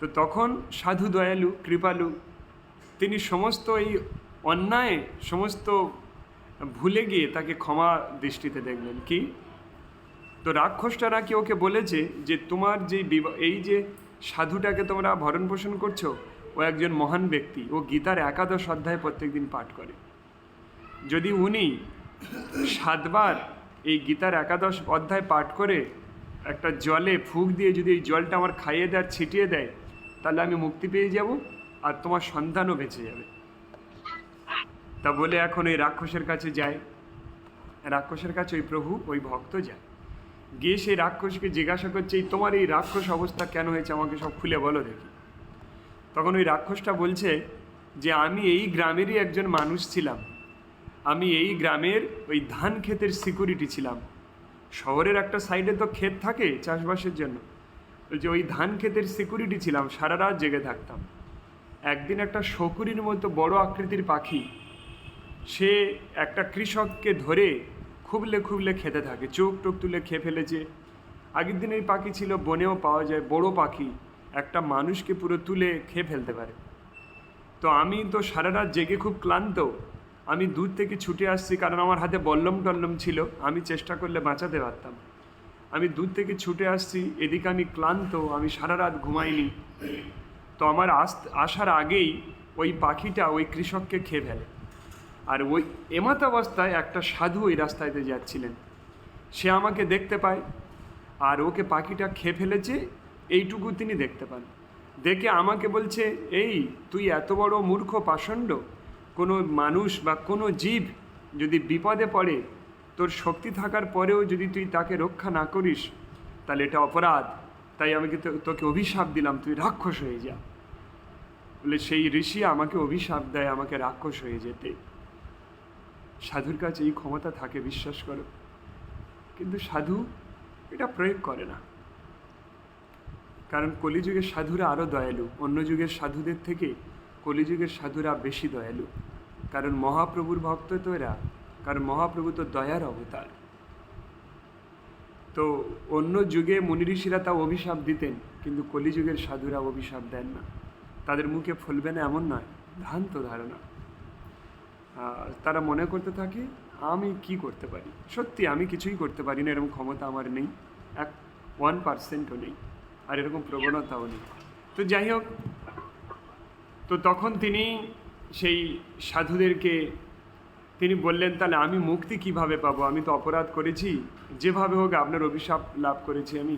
তো তখন সাধু দয়ালু কৃপালু তিনি সমস্ত এই অন্যায়, সমস্ত ভুলে গিয়ে তাকে ক্ষমা দৃষ্টিতে দেখলেন। কি? তো রাক্ষসটা নাকি ওকে বলেছে যে তোমার যে এই যে সাধুটাকে তোমরা ভরণ পোষণ করছো, ও একজন মহান ব্যক্তি, ও গীতার 11 অধ্যায় প্রত্যেকদিন পাঠ করে। যদি উনি 7 বার এই গীতার 11 অধ্যায় পাঠ করে একটা জলে ফুঁক দিয়ে যদি এই জলটা আমার খাইয়ে দেয়, ছিটিয়ে দেয়, তাহলে আমি মুক্তি পেয়ে যাব, আর তোমার সন্তানও বেঁচে যাবে। তা বলে এখন ওই রাক্ষসের কাছে যায়। রাক্ষসের কাছে ওই প্রভু, ওই ভক্ত যায়। গিয়ে সেই রাক্ষসকে জিজ্ঞাসা করছে, এই তোমার এই রাক্ষস অবস্থা কেন হয়েছে, আমাকে সব খুলে বলো দেখি। তখন ওই রাক্ষসটা বলছে যে আমি এই গ্রামেরই একজন মানুষ ছিলাম। আমি এই গ্রামের ওই ধান ক্ষেতের সিকিউরিটি ছিলাম। শহরের একটা সাইডে তো ক্ষেত থাকে চাষবাসের জন্য, বলছে ওই ধান ক্ষেতের সিকিউরিটি ছিলাম, সারা রাত জেগে থাকতাম। একদিন একটা শকুরির মতো বড় আকৃতির পাখি, সে একটা কৃষককে ধরে খুবলে খুবলে খেতে থাকে, চোখ টোক তুলে খেয়ে ফেলেছে। আগের দিন এই পাখি ছিল, বনেও পাওয়া যায়, বড় পাখি, একটা মানুষকে পুরো তুলে খেয়ে ফেলতে পারে। তো আমি তো সারা রাত জেগে খুব ক্লান্ত, আমি দূর থেকে ছুটে আসছি, কারণ আমার হাতে বল্লম টল্লম ছিল, আমি চেষ্টা করলে বাঁচাতে পারতাম। আমি দূর থেকে ছুটে আসছি, এদিকে আমি ক্লান্ত, আমি সারা রাত ঘুমাইনি। তো আমার আসার আগেই ওই পাখিটা ওই কৃষককে খেয়ে ফেলে। আর ওই এমতাবস্থায় একটা সাধু ওই রাস্তায় দিয়ে যাচ্ছিলেন, সে আমাকে দেখতে পায়, আর ওকে পাখিটা খেয়ে ফেলেছে এইটুকু তিনি দেখতে পান। দেখে আমাকে বলছে, এই তুই এত বড় মূর্খ পাষণ্ড, কোনো মানুষ বা কোনো জীব যদি বিপদে পড়ে, তোর শক্তি থাকার পরেও যদি তুই তাকে রক্ষা না করিস, তাহলে এটা অপরাধ। তাই আমি তোকে অভিশাপ দিলাম, তুই রাক্ষস হয়ে যা। বলে সেই ঋষি আমাকে অভিশাপ দেয় আমাকে রাক্ষস হয়ে যেতে। সাধুর কাছে এই ক্ষমতা থাকে, বিশ্বাস করো। কিন্তু সাধু এটা প্রয়োগ করে না, কারণ কলিযুগের সাধুরা আরও দয়ালু। অন্য যুগের সাধুদের থেকে কলিযুগের সাধুরা বেশি দয়ালু, কারণ মহাপ্রভুর ভক্ত তো এরা, কারণ মহাপ্রভু তো দয়ার অবতার। তো অন্য যুগে মুনি ঋষিরা তাও অভিশাপ দিতেন, কিন্তু কলিযুগের সাধুরা অভিশাপ দেন না। তাদের মুখে ফলবে না এমন নয়, ভ্রান্ত ধারণা। তারা মনে করতে থাকে আমি কি করতে পারি, সত্যি আমি কিছুই করতে পারি না, এরকম ক্ষমতা আমার নেই, 1%ও নেই, আর এরকম প্রবণতাও নেই। তো যাই হোক, তো তখন তিনি সেই সাধুদেরকে তিনি বললেন, তাহলে আমি মুক্তি কিভাবে পাবো? আমি তো অপরাধ করেছি, যেভাবে হোক আপনার অভিশাপ লাভ করেছি আমি,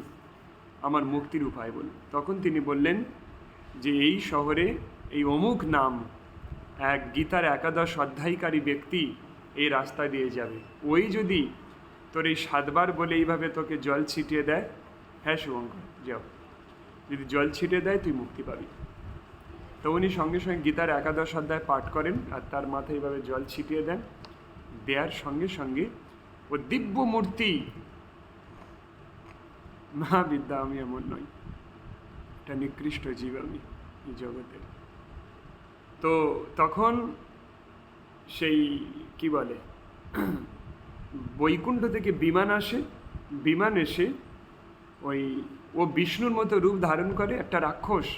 আমার মুক্তির উপায় বলুন। তখন তিনি বললেন যে এই শহরে এই অমুক নাম এক গীতার 11 অধ্যায়কারী ব্যক্তি এই রাস্তা দিয়ে যাবে, ওই যদি তোর এই 7 বার বলে এইভাবে তোকে জল ছিটিয়ে দেয়, হ্যাঁ শুভঙ্কর যাও, যদি জল ছিটিয়ে দেয় তুই মুক্তি পাবি। তো উনি সঙ্গে সঙ্গে গীতার 11 অধ্যায় পাঠ করেন, আর তার মাথায় এইভাবে জল ছিটিয়ে দেন। দেওয়ার সঙ্গে সঙ্গে ও দিব্য মূর্তি, না বিদ্যা আমি এমন নই, এটা নিকৃষ্ট জীব আমি এই জগতের। তো তখন সেই কি বলে, বৈকুণ্ঠ থেকে বিমান আসে, বিমান এসে ও বিষ্ণুর মতো রূপ ধারণ করে একটা রাক্ষস,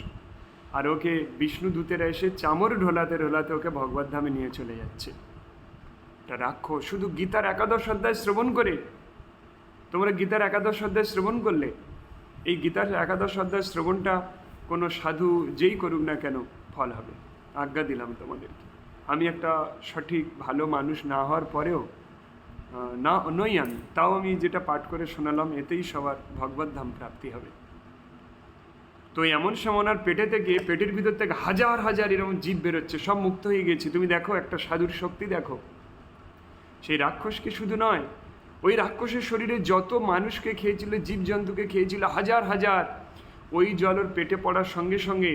আর ওকে বিষ্ণু দূতেরা এসে চামর ঢোলাতে ঢোলাতে ওকে ভগবত ধামে নিয়ে চলে যাচ্ছে। একটা রাক্ষস শুধু গীতার একাদশ অধ্যায় শ্রবণ করে, তোমরা গীতার একাদশ অধ্যায় শ্রবণ করলে, এই গীতার একাদশ অধ্যায় শ্রবণটা কোনো সাধু যেই করুক না কেন ফল হবে, আজ্ঞা দিলাম তোমাদেরকে। আমি একটা সঠিক ভালো মানুষ না হওয়ার পরেও নই আমি, তাও আমি যেটা পাঠ করে শোনালাম এতেই সবার ভগবত ধাম প্রাপ্তি হবে। তো এমন সময় ওনার পেটে থেকে, পেটের ভিতর থেকে হাজার হাজার এরকম জীব বেরোচ্ছে, সব মুক্ত হয়ে গেছে। তুমি দেখো একটা সাধুর শক্তি দেখো। সেই রাক্ষসকে শুধু নয়, ওই রাক্ষসের শরীরে যত মানুষকে খেয়েছিল, জীবজন্তুকে খেয়েছিল হাজার হাজার, ওই জল ওর পেটে পড়ার সঙ্গে সঙ্গে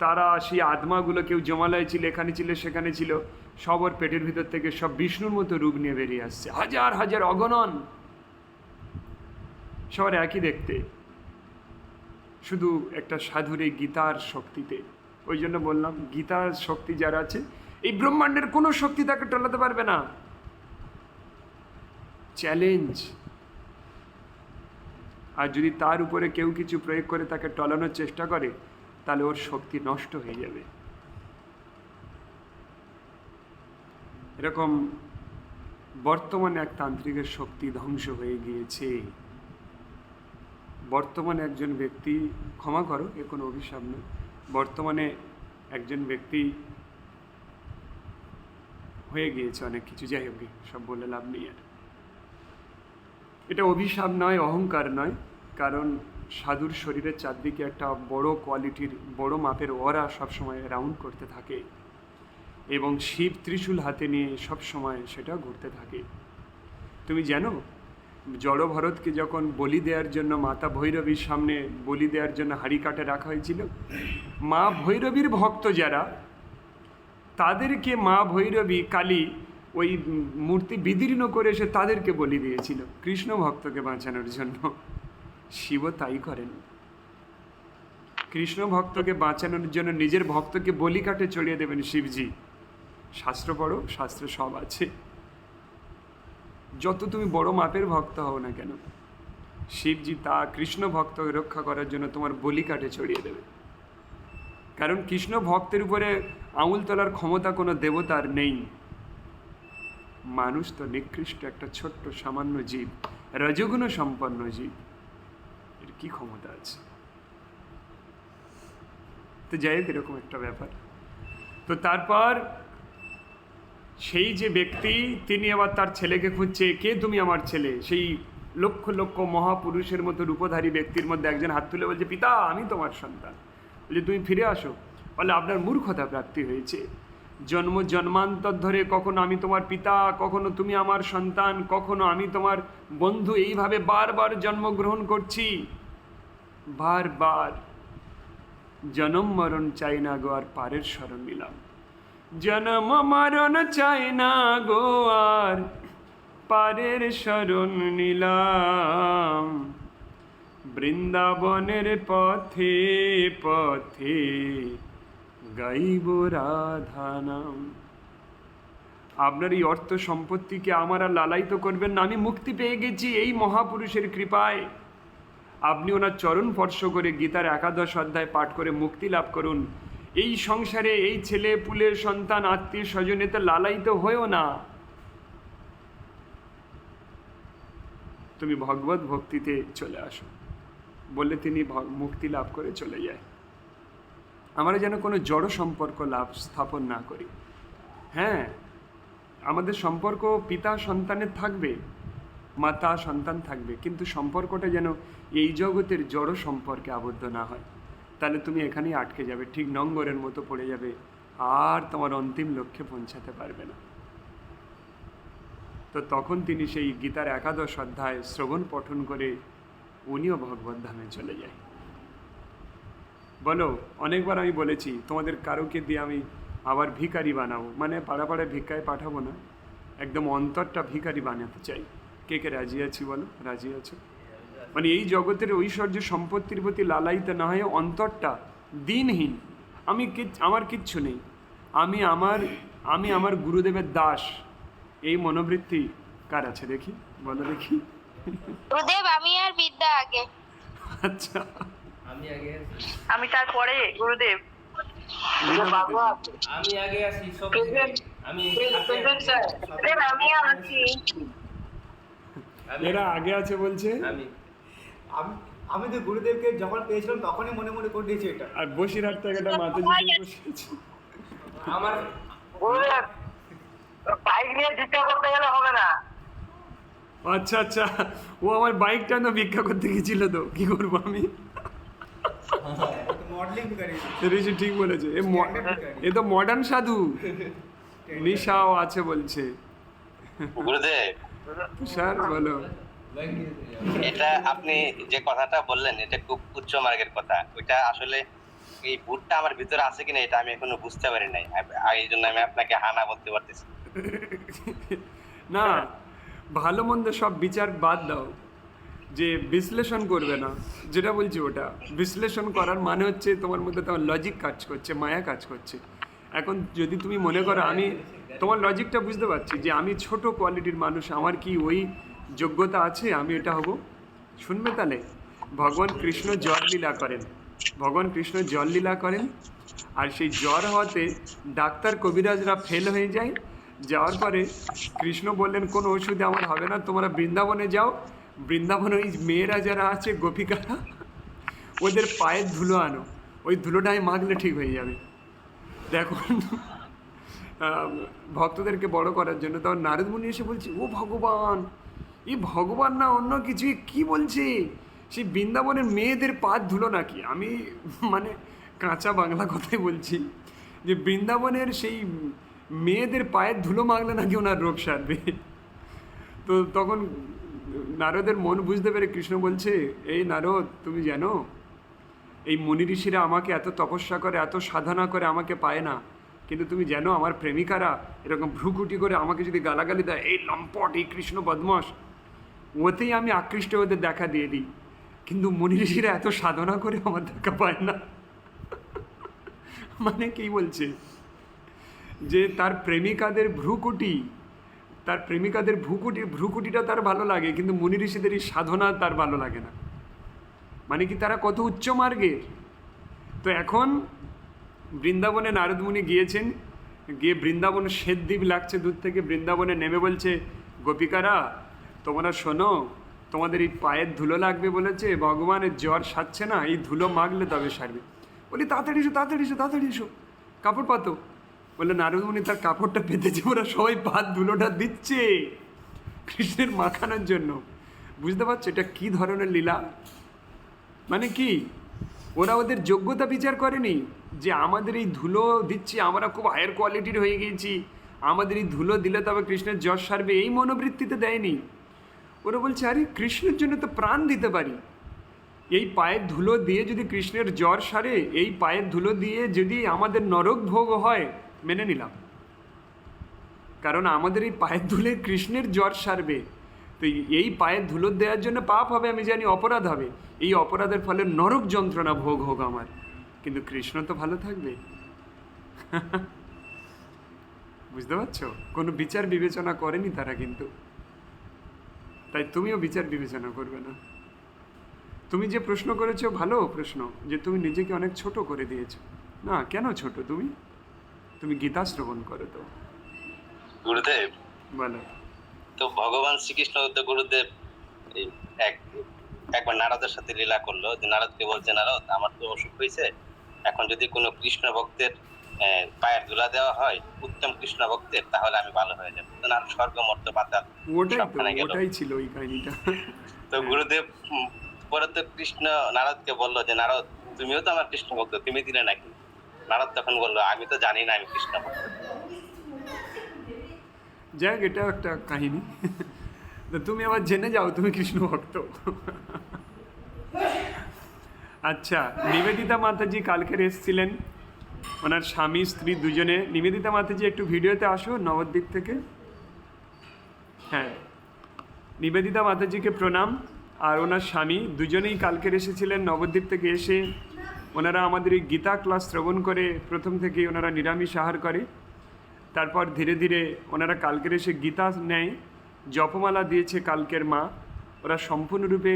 তারা সেই আত্মাগুলো, কেউ জমালয় ছিল, এখানে ছিল, সেখানে ছিল, সব ওর পেটের ভিতর থেকে সব বিষ্ণুর মতো রূপ নিয়ে বেরিয়ে আসছে, হাজার হাজার অগণন, সবার একই দেখতে, শুধু একটা সাধুর এই গীতার শক্তিতে। ওই জন্য বললাম গীতার শক্তি যার আছে, এই ব্রহ্মাণ্ডের কোনো শক্তি তাকে টলাতে পারবে না। চ্যালেঞ্জ। আর যদি তার উপরে কেউ কিছু প্রয়োগ করে তাকে টলানোর চেষ্টা করে, তাহলে ওর শক্তি নষ্ট হয়ে যাবে। এরকম বর্তমানে এক তান্ত্রিকের শক্তি ধ্বংস হয়ে গিয়েছে। বর্তমানে একজন ব্যক্তি, ক্ষমা করো এ কোনো অভিশাপ নয়, বর্তমানে একজন ব্যক্তি হয়ে গিয়েছে অনেক কিছু, যাই হোক সব বলে লাভ নেই। আর এটা অভিশাপ নয়, অহংকার নয়, কারণ সাধুর শরীরের চারদিকে একটা বড় কোয়ালিটির, বড় মাপের ওরা সবসময় রাউন্ড করতে থাকে, এবং শিব ত্রিশূল হাতে নিয়ে সবসময় সেটা ঘুরতে থাকে। তুমি জানো জড় ভরতকে যখন বলি দেওয়ার জন্য মাতা ভৈরবীর সামনে বলি দেওয়ার জন্য হাঁড়ি কাটে রাখা হয়েছিল, মা ভৈরবীর ভক্ত যারা, তাদেরকে মা ভৈরবী কালী ওই মূর্তি বিদীর্ণ করে এসে তাদেরকে বলি দিয়েছিল কৃষ্ণ ভক্তকে বাঁচানোর জন্য। শিবও তাই করেন, কৃষ্ণ ভক্তকে বাঁচানোর জন্য নিজের ভক্তকে বলি কাটে চড়িয়ে দেবেন শিবজি। শাস্ত্র পড়ো, শাস্ত্রে সব আছে। যত তুমি বড় মাপের ভক্ত হও না কেন, শিবজি তা কৃষ্ণ ভক্তকে রক্ষা করার জন্য তোমার বলি কাটে ছড়িয়ে দেবে। কারণ কৃষ্ণ ভক্তের উপরে আঙুল তোলার ক্ষমতা কোনো দেবতার নেই। মানুষ তো নিকৃষ্ট একটা ছোট্ট সামান্য জীব, রজগুণ সম্পন্ন জীব, এর কি ক্ষমতা আছে? তো যাই হোক, এরকম একটা ব্যাপার। তো তারপর সেই যে ব্যক্তি, তিনি আবার তার ছেলেকে খুঁজছে, কে তুমি আমার ছেলে? সেই লক্ষ লক্ষ মহাপুরুষের মতো রূপধারী ব্যক্তির মধ্যে একজন হাত তুলে বলছে, পিতা আমি তোমার সন্তান। বলছে তুমি ফিরে আসো। বলে আপনার মূর্খতা প্রাপ্তি হয়েছে, জন্ম জন্মান্তর ধরে কখনো আমি তোমার পিতা, কখনো তুমি আমার সন্তান, কখনো আমি তোমার বন্ধু, এইভাবে বারবার জন্মগ্রহণ করছি, বারবার। জনম মরণ চাই না গো, আর পারের শরণ নিলাম। জনম মরণ চাই না গো, আর পারের শরণ নিলাম। বৃন্দাবনের পথে পথে গাইব রাধা নাম। আপনার এই অর্থ সম্পত্তিকে আমার আর লালায়িত করবেন না। আমি মুক্তি পেয়ে গেছি এই মহাপুরুষের কৃপায়। আপনি ওনার চরণ স্পর্শ করে গীতার একাদশ অধ্যায় পাঠ করে মুক্তি লাভ করুন। এই সংসারে এই ছেলে পুলে সন্তান আত্মীয় স্বজনেতে লালায়িত হয়েও না। তুমি ভগবত ভক্তিতে চলে আসো বলে তিনি মুক্তি লাভ করে চলে যায়। আমরা যেন কোনো জড় সম্পর্ক স্থাপন না করি। হ্যাঁ, আমাদের সম্পর্ক পিতা সন্তানের থাকবে, মাতা সন্তান থাকবে, কিন্তু সম্পর্কটা যেন এই জগতের জড় সম্পর্কে আবদ্ধ না হয়। তাহলে তুমি এখানেই আটকে যাবে, ঠিক নোঙরের মতো পড়ে যাবে, আর তোমার অন্তিম লক্ষ্যে পৌঁছাতে পারবে না। তো তখন তিনি সেই গীতার একাদশ অধ্যায় শ্রবণ পঠন করে উনিও ভগবত ধামে চলে যায়। বলো, অনেকবার আমি বলেছি তোমাদের কারোকে দিয়ে আমি আবার ভিখারি বানাবো, মানে পাড়া পাড়ায় ভিক্ষায় পাঠাবো না, একদম অন্তরটা ভিখারি বানাতে চাই। কে কে রাজি আছি বলো? রাজি আছো? মানে এই জগতের ঐশ্বর্য সম্পত্তির প্রতি লালায়িত না হয়ে অন্তরটা দিনহীন, আমার কিচ্ছু নেই, আমি আমার গুরুদেবের দাস, এই মনোবৃত্তি কার আছে দেখি, বলো দেখি। গুরুদেব আমি আর বিদ্যা আগে। আচ্ছা, আমি তারপরে গুরুদেব। লীলা মাতাজি। আমি আগে আসি সব আমি গুরুদেব আমিও আছি। এরা আগে আছে বলছে, আমি আমি তো গুরুদেবকে যখন পেয়েছিলাম তখনই মনে মনে করে দিয়েছি এটা। আর বসিরহাট থেকে একটা মাতাজি বসে আছে। আমার গুরুদেব বাইক নিয়ে ভিক্ষা করতে গেলে হবে না। আচ্ছা আচ্ছা, ও আমার বাইকটা না ভিক্ষা করতে গেছিল, তো কি করবো আমি? মডেলিং ভিখারি। ঋষি ঠিক বলেছে, এ তো মডার্ন সাধু। নিশাও আছে বলছে। গুরুদেব, স্যার বলো। এটা আপনি যে কথাটা বললেন এটা খুব উচ্চ মার্গের কথা। ওইটা আসলে এই ভুটটা আমার ভিতরে আছে কিনা এটা আমি এখনো বুঝতে পারি নাই, এই জন্য আমি আপনাকে হানা বলতে পারতেছি। না, ভালো মন্দ সব বিচার বাদ দাও, যে বিশ্লেষণ করবে না, যেটা বলছি ওটা বিশ্লেষণ করার মানে হচ্ছে তোমার মধ্যে তোমার লজিক কাজ করছে, মায়া কাজ করছে। এখন যদি তুমি মনে করো আমি তোমার লজিকটা বুঝতে পারছি যে আমি ছোট কোয়ালিটির মানুষ, আমার কি ওই যোগ্যতা আছে আমি এটা হব? শুনবে তাহলে, ভগবান কৃষ্ণ জ্বর লীলা করেন, ভগবান কৃষ্ণ জ্বর লীলা করেন, আর সেই জ্বর হওয়াতে ডাক্তার কবিরাজরা ফেল হয়ে যায়। যাওয়ার পরে কৃষ্ণ বললেন কোনো ওষুধে আমার হবে না, তোমরা বৃন্দাবনে যাও, বৃন্দাবনে ওই মেয়েরা যারা আছে গোপিকারা, ওদের পায়ের ধুলো আনো, ওই ধুলোটাই মাখলে ঠিক হয়ে যাবে। দেখুন ভক্তদেরকে বড় করার জন্য তখন নারদ মুনি এসে বলছে, ও ভগবান, এই ভগবান না অন্য কিছু, কি বলছে? সেই বৃন্দাবনের মেয়েদের পায়ের ধুলো নাকি? আমি মানে কাঁচা বাংলা কথাই বলছি, যে বৃন্দাবনের সেই মেয়েদের পায়ের ধুলো মাগলে নাকি ওনার রোগ সারবে। তো তখন নারদের মন বুঝতে পেরে কৃষ্ণ বলছে, এই নারদ তুমি জানো এই মুনি ঋষিরা আমাকে এত তপস্যা করে, এত সাধনা করে আমাকে পায় না, কিন্তু তুমি জানো আমার প্রেমিকারা এরকম ভ্রুকুটি করে আমাকে যদি গালাগালি দেয়, এই লম্পট, এই কৃষ্ণ বদমাস, ওতেই আমি আকৃষ্ট ওদের দেখা দিয়ে দিই, কিন্তু মুনি ঋষিরা এত সাধনা করে আমার দেখা পায় না। মানে কি বলছে যে তার প্রেমিকাদের ভ্রুকুটি, তার প্রেমিকাদের ভ্রুকুটিটা তার ভালো লাগে, কিন্তু মুনি ঋষিদের এই সাধনা তার ভালো লাগে না। মানে কি তারা কত উচ্চ মার্গের। তো এখন বৃন্দাবনে নারদ মুনি গিয়েছেন, গিয়ে বৃন্দাবন শ্বেতদ্বীপ লাগছে দূর থেকে, বৃন্দাবনে নেমে বলছে, গোপিকারা তোমরা শোনো, তোমাদের এই পায়ের ধুলো লাগবে বলেছে, ভগবানের জ্বর সারছে না, এই ধুলো মাগলে তবে সারবে। বলি তাড়াতাড়ি এসো, তাড়াতাড়ি এসো, তাড়াতাড়ি এসো, কাপড় পাতো। বললে নারদ মুনি তার কাপড়টা পেতেছে, ওরা সবাই পাত ধুলোটা দিচ্ছে কৃষ্ণের মাখানোর জন্য। বুঝতে পারছো এটা কী ধরনের লীলা? মানে কি ওরা ওদের যোগ্যতা বিচার করেনি, যে আমাদের এই ধুলো দিচ্ছি, আমরা খুব হায়ার কোয়ালিটির হয়ে গিয়েছি, আমাদের এই ধুলো দিলে তবে কৃষ্ণের জ্বর সারবে, এই মনোবৃত্তিতে দেয়নি। ওরা বলছে আরে কৃষ্ণের জন্য তো প্রাণ দিতে পারি, এই পায়ের ধুলো দিয়ে যদি কৃষ্ণের জ্বর সারে, এই পায়ের ধুলো দিয়ে যদি আমাদের নরক ভোগ হয়, মেনে নিলাম, কারণ আমাদের এই পায়ের ধুলে কৃষ্ণের জ্বর সারবে। তো এই পায়ের ধুলো দেওয়ার জন্য পাপ হবে, আমি জানি অপরাধ হবে, এই অপরাধের ফলে নরক যন্ত্রণা ভোগ হোক আমার, কিন্তু কৃষ্ণ তো ভালো থাকবে। বুঝতে পারছো? কোনো বিচার বিবেচনা করেনি তারা, কিন্তু তাই তুমিও বিচার বিবেচনা করবে না। তুমি যে প্রশ্ন করেছো ভালো প্রশ্ন, যে তুমি নিজেকে অনেক ছোট করে দিয়েছো। না, কেন ছোট? তুমি গীতা শ্রবণ করো তো। গুরুদেব বলো। তো ভগবান শ্রীকৃষ্ণ তো গুরুদেব এই একবার নারদের সাথে লীলা করলো, যে নারদকে বলছে, নারদ আমার তো অসুখ হয়েছে, এখন যদি কোনো কৃষ্ণ ভক্তের পায়ের ধুলা দেওয়া হয়, উত্তম কৃষ্ণ ভক্তের, তাহলে আমি ভালো হয়ে যাবো। তো নারদ স্বর্গ মর্ত পাতাল সবখানে গেল। ওটাই ছিল ওই কাহিনীটা। তো গুরুদেব পরে তো কৃষ্ণ নারদকে বললো যে নারদ তুমিও তো আমার কৃষ্ণ ভক্ত, তুমি দিলে নাকি? নারদ তখন বললো আমি তো জানি না আমি কৃষ্ণ ভক্ত। যাক, এটা একটা কাহিনী। তো তুমি আবার জেনে যাও তুমি কৃষ্ণ ভক্ত। আচ্ছা, নিবেদিতা মাতাজি কালকের এসেছিলেন, ওনার স্বামী স্ত্রী দুজনে। নিবেদিতা মাতাজি একটু ভিডিওতে আসো নবদ্বীপ থেকে। হ্যাঁ, নিবেদিতা মাতাজিকে প্রণাম। আর ওনার স্বামী দুজনেই কালকের এসেছিলেন নবদ্বীপ থেকে। এসে ওনারা আমাদের এই গীতা ক্লাস শ্রবণ করে প্রথম থেকেই ওনারা নিরামিষ আহার করে, তারপর ধীরে ধীরে ওনারা কালকের এসে গীতা নেয়, জপমালা দিয়েছে কালকের মা, ওরা সম্পূর্ণরূপে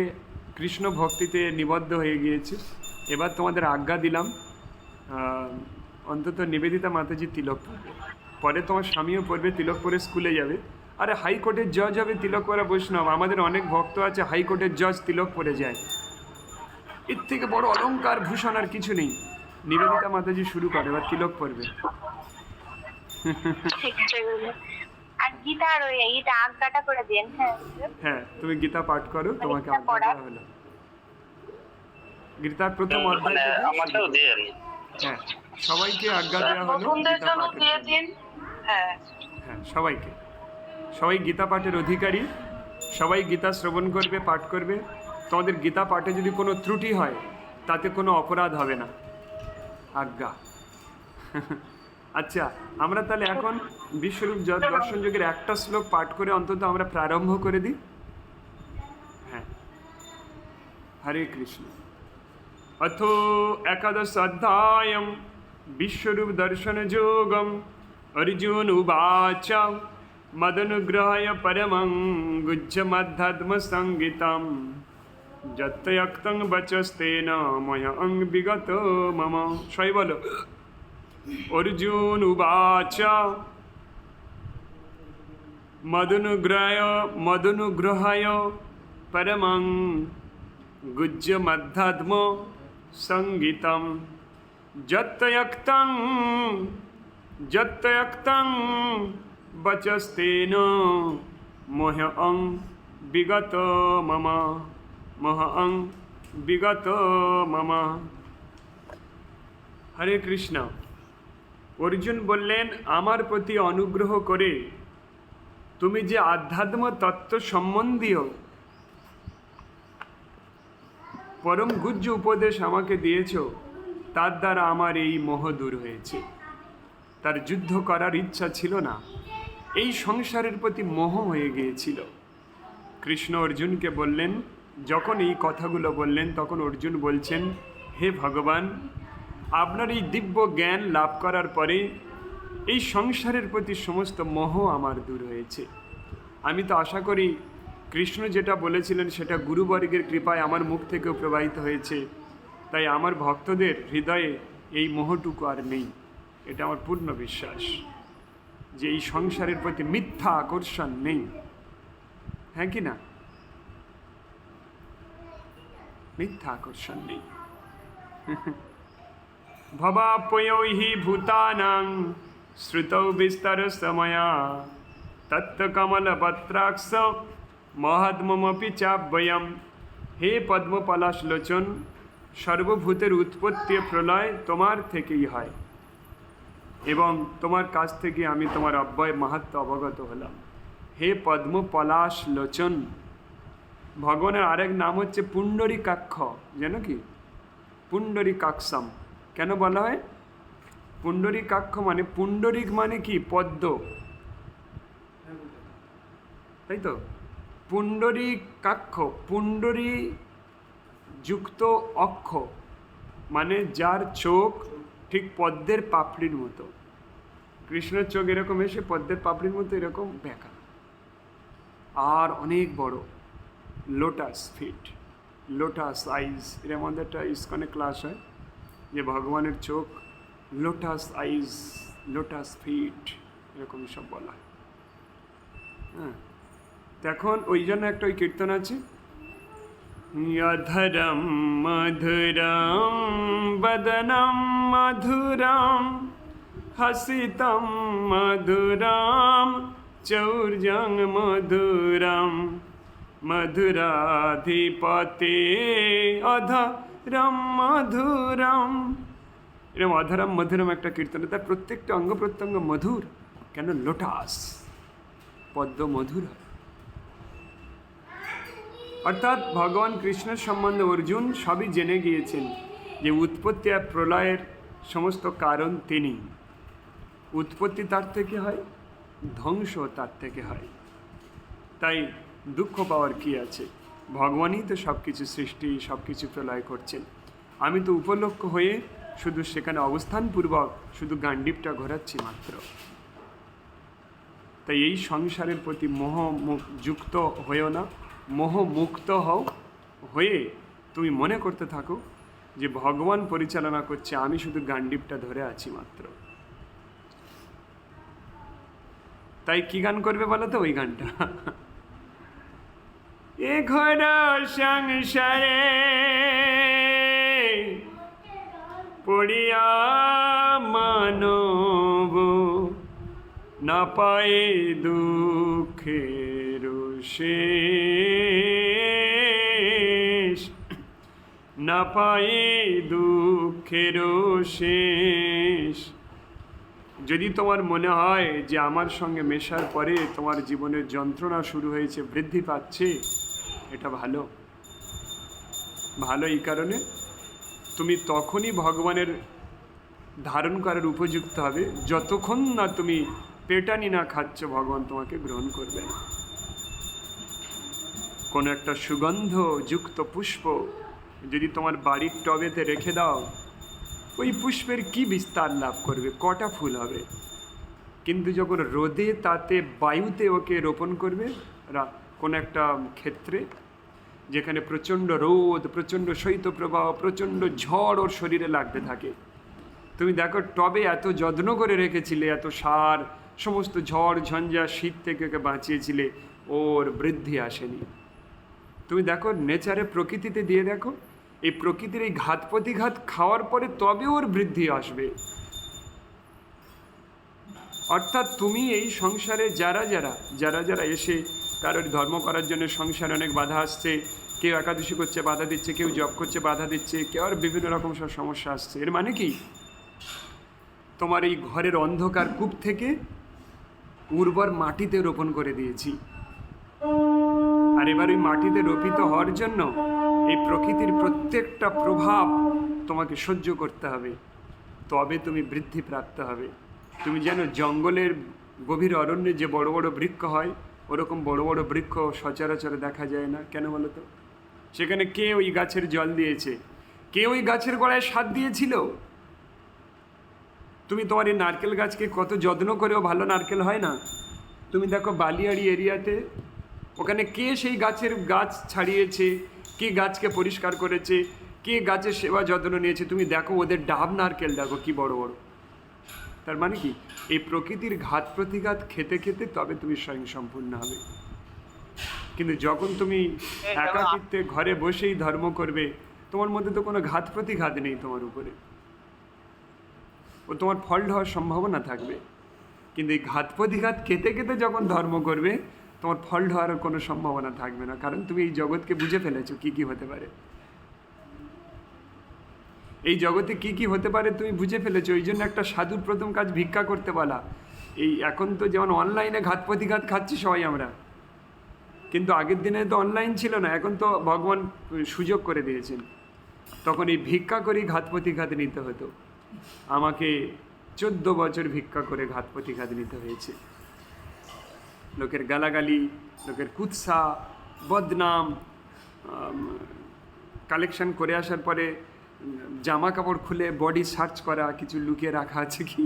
কৃষ্ণ ভক্তিতে নিবদ্ধ হয়ে গিয়েছে। এবার তোমাদের আজ্ঞা দিলাম, অন্তত নিবেদিতা মাতাজি তিলক পরবে, পরে তোমার স্বামীও পড়বে, তিলক পরে স্কুলে যাবে। আরে হাইকোর্টের জজ হবে তিলক পরা বৈষ্ণব, আমাদের অনেক ভক্ত আছে হাইকোর্টের জজ তিলক পরে যায়, এর থেকে বড় অলংকার ভূষণ আর কিছু নেই। নিবেদিতা মাতাজি শুরু করে, এবার তিলক পরবে। ঠিক আছে আর গীতার ওই এটা আজ্ঞাটা করে দেন। হ্যাঁ হ্যাঁ, তুমি গীতা পাঠ করো, তোমাকে গীতা আজ্ঞা পড়া। দেওয়া হলো। গীতার প্রথম অধ্যায় মানে থেকে আমাকেও দিন। হ্যাঁ, সবাইকে আজ্ঞা দেওয়া হলো নতুনদের গীতা জন্য পাঠের দিয়ে জন্য। দিন। হ্যাঁ হ্যাঁ, সবাইকে, সবাই গীতা পাঠের অধিকারী, সবাই গীতা শ্রবণ করবে, পাঠ করবে। তোমাদের গীতা পাঠে যদি কোনো ত্রুটি হয় তাতে কোনো অপরাধ হবে না, আজ্ঞা। আচ্ছা, আমরা তাহলে এখন বিশ্বরূপ দর্শন যোগের একটা শ্লোক পাঠ করে অন্তত আমরা প্রারম্ভ করে দিই। হ্যাঁ, হরে কৃষ্ণ। अथो एकादश अध्यायं विश्वरूप दर्शन योगम। अर्जुन उवाच मदनुग्रहाय परमं गुज्जमध्यात्म संगीतम यत्तयक्तं वचस्तेन मह्यं विगतो मम। सही बोलो। अर्जुन उवाच मदनुग्रहाय परमं गुज्जमध्यात्म संगीतम यत्तयक्तं वचस्तेन मह्यं विगतो मम। হরে কৃষ্ণ। অর্জুন বললেন, আমার প্রতি অনুগ্রহ করে তুমি যে আধ্যাত্ম তত্ত্ব সম্বন্ধীয় পরম গুহ্য উপদেশ আমাকে দিয়েছ, তার দ্বারা আমার এই মোহ দূর হয়েছে। তার যুদ্ধ করার ইচ্ছা ছিল না, এই সংসারের প্রতি মোহ হয়ে গিয়েছিল। কৃষ্ণ অর্জুনকে বললেন, যখন এই কথাগুলো বললেন তখন অর্জুন বলছেন, হে ভগবান, আপনার এই দিব্য জ্ঞান লাভ করার পরে এই সংসারের প্রতি সমস্ত মোহ আমার দূর হয়েছে। আমি তো আশা করি কৃষ্ণ যেটা বলেছিলেন সেটা গুরুবর্গের কৃপায় আমার মুখ থেকেও প্রবাহিত হয়েছে, তাই আমার ভক্তদের হৃদয়ে এই মোহটুকু আর নেই। এটা আমার পূর্ণ বিশ্বাস যে এই সংসারের প্রতি মিথ্যা আকর্ষণ নেই। হ্যাঁ কি না? মিথ্যা আকর্ষণ নেই। ভবাপয়ো হি ভূতানাং শ্রুতৌ বিস্তার সময়া তত্ত্বকমলপত্রাক্ষ মহাত্মমপি চাব্যয়ম। হে পদ্মপলাশলোচন, সর্বভূতের উৎপত্তি প্রলয় তোমার থেকেই হয় এবং তোমার কাছ থেকে আমি তোমার অব্যয় মাহাত্ম্য অবগত হলাম। হে পদ্মপলাশলোচন। ভগবানের আরেক নাম হচ্ছে পুণ্ডরীকাক্ষ, জানো কি? পুণ্ডরীকাক্ষম কেন বলা হয়? পুণ্ডরীকাক্ষ মানে পুণ্ডরিক মানে কি? পদ্ম, তাই তো? পুণ্ডরীকাক্ষ, পুণ্ডরী যুক্ত অক্ষ মানে যার চোখ ঠিক পদ্মের পাপড়ির মতো। কৃষ্ণের চোখ এরকম এসে পদ্মের পাপড়ির মতো এরকম বেঁকা আর অনেক বড়, লোটাস ফিট, লোটাস আইজ। এর মধ্যে একটা ইস্কনে ক্লাস হয় যে ভগবানের চোখ লোটাস আইজ, লোটাস ফিট, এরকম সব বলা হয়। হ্যাঁ, এখন ওই জন্য একটা ওই কীর্তন আছে, অধরম মধুরম বদনম মধুরম হসিতম মধুরম চৌর্যং মধুরম মধুরাধিপতে অধরম মধুরম। এরকম অধরম মধুরম একটা কীর্তন, তার প্রত্যেকটা অঙ্গ প্রত্যঙ্গ মধুর। কেন? লোটাস, পদ্ম মধুর। অর্থাৎ ভগবান কৃষ্ণের সম্বন্ধে অর্জুন সবই জেনে গিয়েছেন যে উৎপত্তি আর প্রলয়ের সমস্ত কারণ তিনি। উৎপত্তি তার থেকে হয়, ধ্বংস তার থেকে হয়, তাই দুঃখ পাওয়ার কি আছে? ভগবানই তো সব কিছু সৃষ্টি, সব কিছু প্রলয় করছেন। আমি তো উপলক্ষ হয়ে শুধু সেখানে অবস্থানপূর্বক শুধু গান্ডিবটা ঘোরাচ্ছি মাত্র। তাই এই সংসারের প্রতি মোহ যুক্ত হয়েও না, মোহমুক্ত হও, হয়ে তুমি মনে করতে থাকো যে ভগবান পরিচালনা করছে, আমি শুধু গান্ডিবটা ধরে আছি মাত্র। তাই কি গান করবে বলো তো? ওই গানটা, এ ঘোর সংসারে পড়িয়া মানব না পায়ে দুঃখের শেষ, না পায়ে দুঃখের শেষ। যদি তোমার মনে হয় যে আমার সঙ্গে মেশার পরে তোমার জীবনের যন্ত্রণা শুরু হয়েছে, বৃদ্ধি পাচ্ছে, এটা ভালো। ভালো এই কারণে তুমি তখনই ভগবানের ধারণ করার উপযুক্ত হবে যতক্ষণ না তুমি পেটানি না খাচ্ছ, ভগবান তোমাকে গ্রহণ করবে না। কোনো একটা সুগন্ধযুক্ত পুষ্প যদি তোমার বাড়ির টবেতে রেখে দাও, ওই পুষ্পের কি বিস্তার লাভ করবে, কটা ফুল হবে। কিন্তু যখন রোদে, তাতে বায়ুতে ওকে রোপণ করবে, কোনো একটা ক্ষেত্রে যেখানে প্রচণ্ড রোদ, প্রচণ্ড শৈত্যপ্রবাহ, প্রচণ্ড ঝড় ওর শরীরে লাগতে থাকে, তুমি দেখো টবে এত যত্ন করে রেখেছিলে, এত সার, সমস্ত ঝড় ঝঞ্ঝা শীত থেকে ওকে বাঁচিয়েছিলে, ওর বৃদ্ধি আসেনি। তুমি দেখো নেচারে, প্রকৃতিতে দিয়ে দেখো, এই প্রকৃতির এই ঘাত প্রতিঘাত খাওয়ার পরে তবে ওর বৃদ্ধি আসবে। অর্থাৎ তুমি এই সংসারে যারা যারা এসে কারোর ধর্ম করার জন্য সংসারে অনেক বাধা আসছে, কেউ একাদশী করছে বাধা দিচ্ছে, কেউ জব করছে বাধা দিচ্ছে, কেউ আর বিভিন্ন রকম সব সমস্যা আসছে, এর মানে কি? তোমার এই ঘরের অন্ধকার কূপ থেকে উর্বর মাটিতে রোপণ করে দিয়েছি। আর এবার ওই মাটিতে রোপিত হওয়ার জন্য এই প্রকৃতির প্রত্যেকটা প্রভাব তোমাকে সহ্য করতে হবে, তবে তুমি বৃদ্ধি প্রাপ্ত হবে। তুমি জানো জঙ্গলের গভীর অরণ্যে যে বড় বড় বৃক্ষ হয়, ওরকম বড় বড় বৃক্ষ সচরাচর দেখা যায় না। কেন বলো তো? সেখানে কে ওই গাছের জল দিয়েছে? কে ওই গাছের গোড়ায় সার দিয়েছিল? তুমি তোমার এই নারকেল গাছকে কত যত্ন করেও ভালো নারকেল হয় না। তুমি দেখো বালিয়াড়ি এরিয়াতে, ওখানে কে সেই গাছ ছাড়িয়েছে, কে গাছকে পরিষ্কার করেছে, কে গাছের সেবা যত্ন নিয়েছে। তুমি দেখো ওদের ডাব নারকেল দেখো কি বড় বড়। তার মানে কি? এই প্রকৃতির ঘাত প্রতিঘাত খেতে খেতে তবে তুমি স্বয়ং সম্পূর্ণ হবে। কিন্তু যখন তুমি একাকিত্বে ঘরে বসেই ধর্ম করবে, তোমার মধ্যে তো কোনো ঘাত প্রতিঘাত নেই তোমার উপরে, ও তোমার ফল হওয়ার সম্ভাবনা থাকবে। কিন্তু এই ঘাত প্রতিঘাত খেতে খেতে যখন ধর্ম করবে, তোমার ফল হওয়ার কোনো সম্ভাবনা থাকবে না, কারণ তুমি এই জগৎকে বুঝে ফেলেছো কি কি হতে পারে। এই জগতে কি কি হতে পারে তুমি বুঝে ফেলেছো। ওই জন্য একটা সাধুর প্রথম কাজ ভিক্ষা করতে বলা। এই এখন তো যেমন অনলাইনে ঘাত প্রতিঘাত খাচ্ছি সবাই আমরা, কিন্তু আগের দিনে তো অনলাইন ছিল না, এখন তো ভগবান সুযোগ করে দিয়েছেন। তখন এই ভিক্ষা করেই ঘাত প্রতিঘাত নিতে হতো। আমাকে 14 বছর ভিক্ষা করে ঘাত প্রতিঘাত নিতে হয়েছে। লোকের গালাগালি, লোকের কুৎসা, বদনাম, কালেকশন করে আসার পরে জামা কাপড় খুলে বডি সার্চ করা, কিছু লুকিয়ে রাখা আছে কি,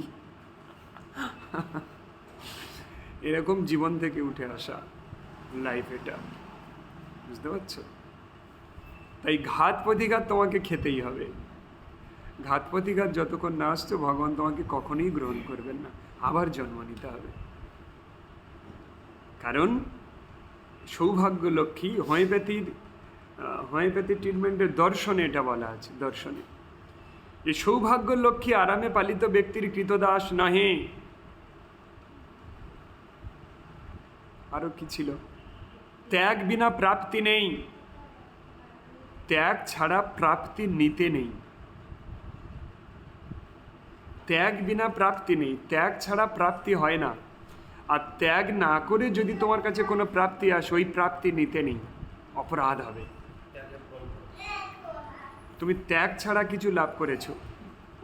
এরকম জীবন থেকে উঠে আসা লাইফ এটা, বুঝতে পারছো? তাই ঘাত প্রতিঘাত তোমাকে খেতেই হবে। ঘাত প্রতিঘাত যতক্ষণ না আসছো, ভগবান তোমাকে কখনোই গ্রহণ করবেন না, আবার জন্ম নিতে হবে। কারণ সৌভাগ্য লক্ষ্মী হোমিওপ্যাথি ট্রিটমেন্টের দর্শনে এটা বলা আছে, দর্শনে যে সৌভাগ্য লক্ষ্মী আরামে পালিত ব্যক্তির কৃতদাস নহে। আরো কি ছিল? ত্যাগ বিনা প্রাপ্তি নেই, ত্যাগ ছাড়া প্রাপ্তি নিতে নেই। ত্যাগ বিনা প্রাপ্তি নেই, ত্যাগ ছাড়া প্রাপ্তি হয় না। আর ত্যাগ না করে যদি তোমার কাছে কোনো প্রাপ্তি আসে, ওই প্রাপ্তি নিতে নেই, অপরাধ হবে। তুমি ত্যাগ ছাড়া কিছু লাভ করেছো,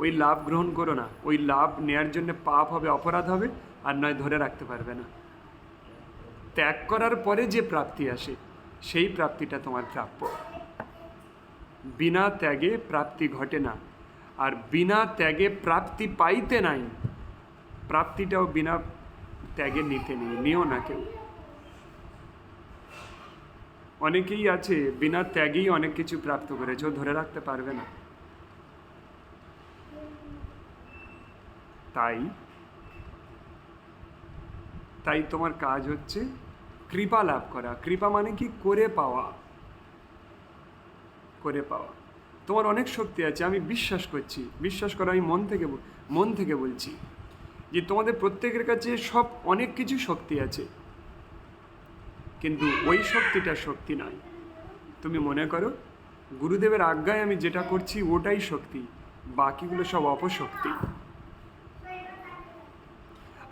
ওই লাভ গ্রহণ করো না। ওই লাভ নেয়ার জন্য পাপ হবে, অপরাধ হবে, আর নয় ধরে রাখতে পারবে না। ত্যাগ করার পরে যে প্রাপ্তি আসে, সেই প্রাপ্তিটা তোমার প্রাপ্য। বিনা ত্যাগে প্রাপ্তি ঘটে না, আর বিনা ত্যাগে প্রাপ্তি পাইতে নাই। প্রাপ্তিটাও বিনা ত্যাগে নিতে নেই, নিও না কেউ। অনেকেই আছে বিনা ত্যাগেই অনেক কিছু প্রাপ্ত করেছে, ও ধরে রাখতে পারবে না। তাই তাই তোমার কাজ হচ্ছে কৃপা লাভ করা। কৃপা মানে কি? করে পাওয়া। করে পাওয়া। তোমার অনেক শক্তি আছে, আমি বিশ্বাস করছি, বিশ্বাস করো, আমি মন থেকে বলছি যে তোমাদের প্রত্যেকের কাছে সব অনেক কিছু শক্তি আছে, কিন্তু ওই শক্তিটা শক্তি নয়। তুমি মনে করো গুরুদেবের আজ্ঞায় আমি যেটা করছি ওটাই শক্তি, বাকিগুলো সব অপশক্তি।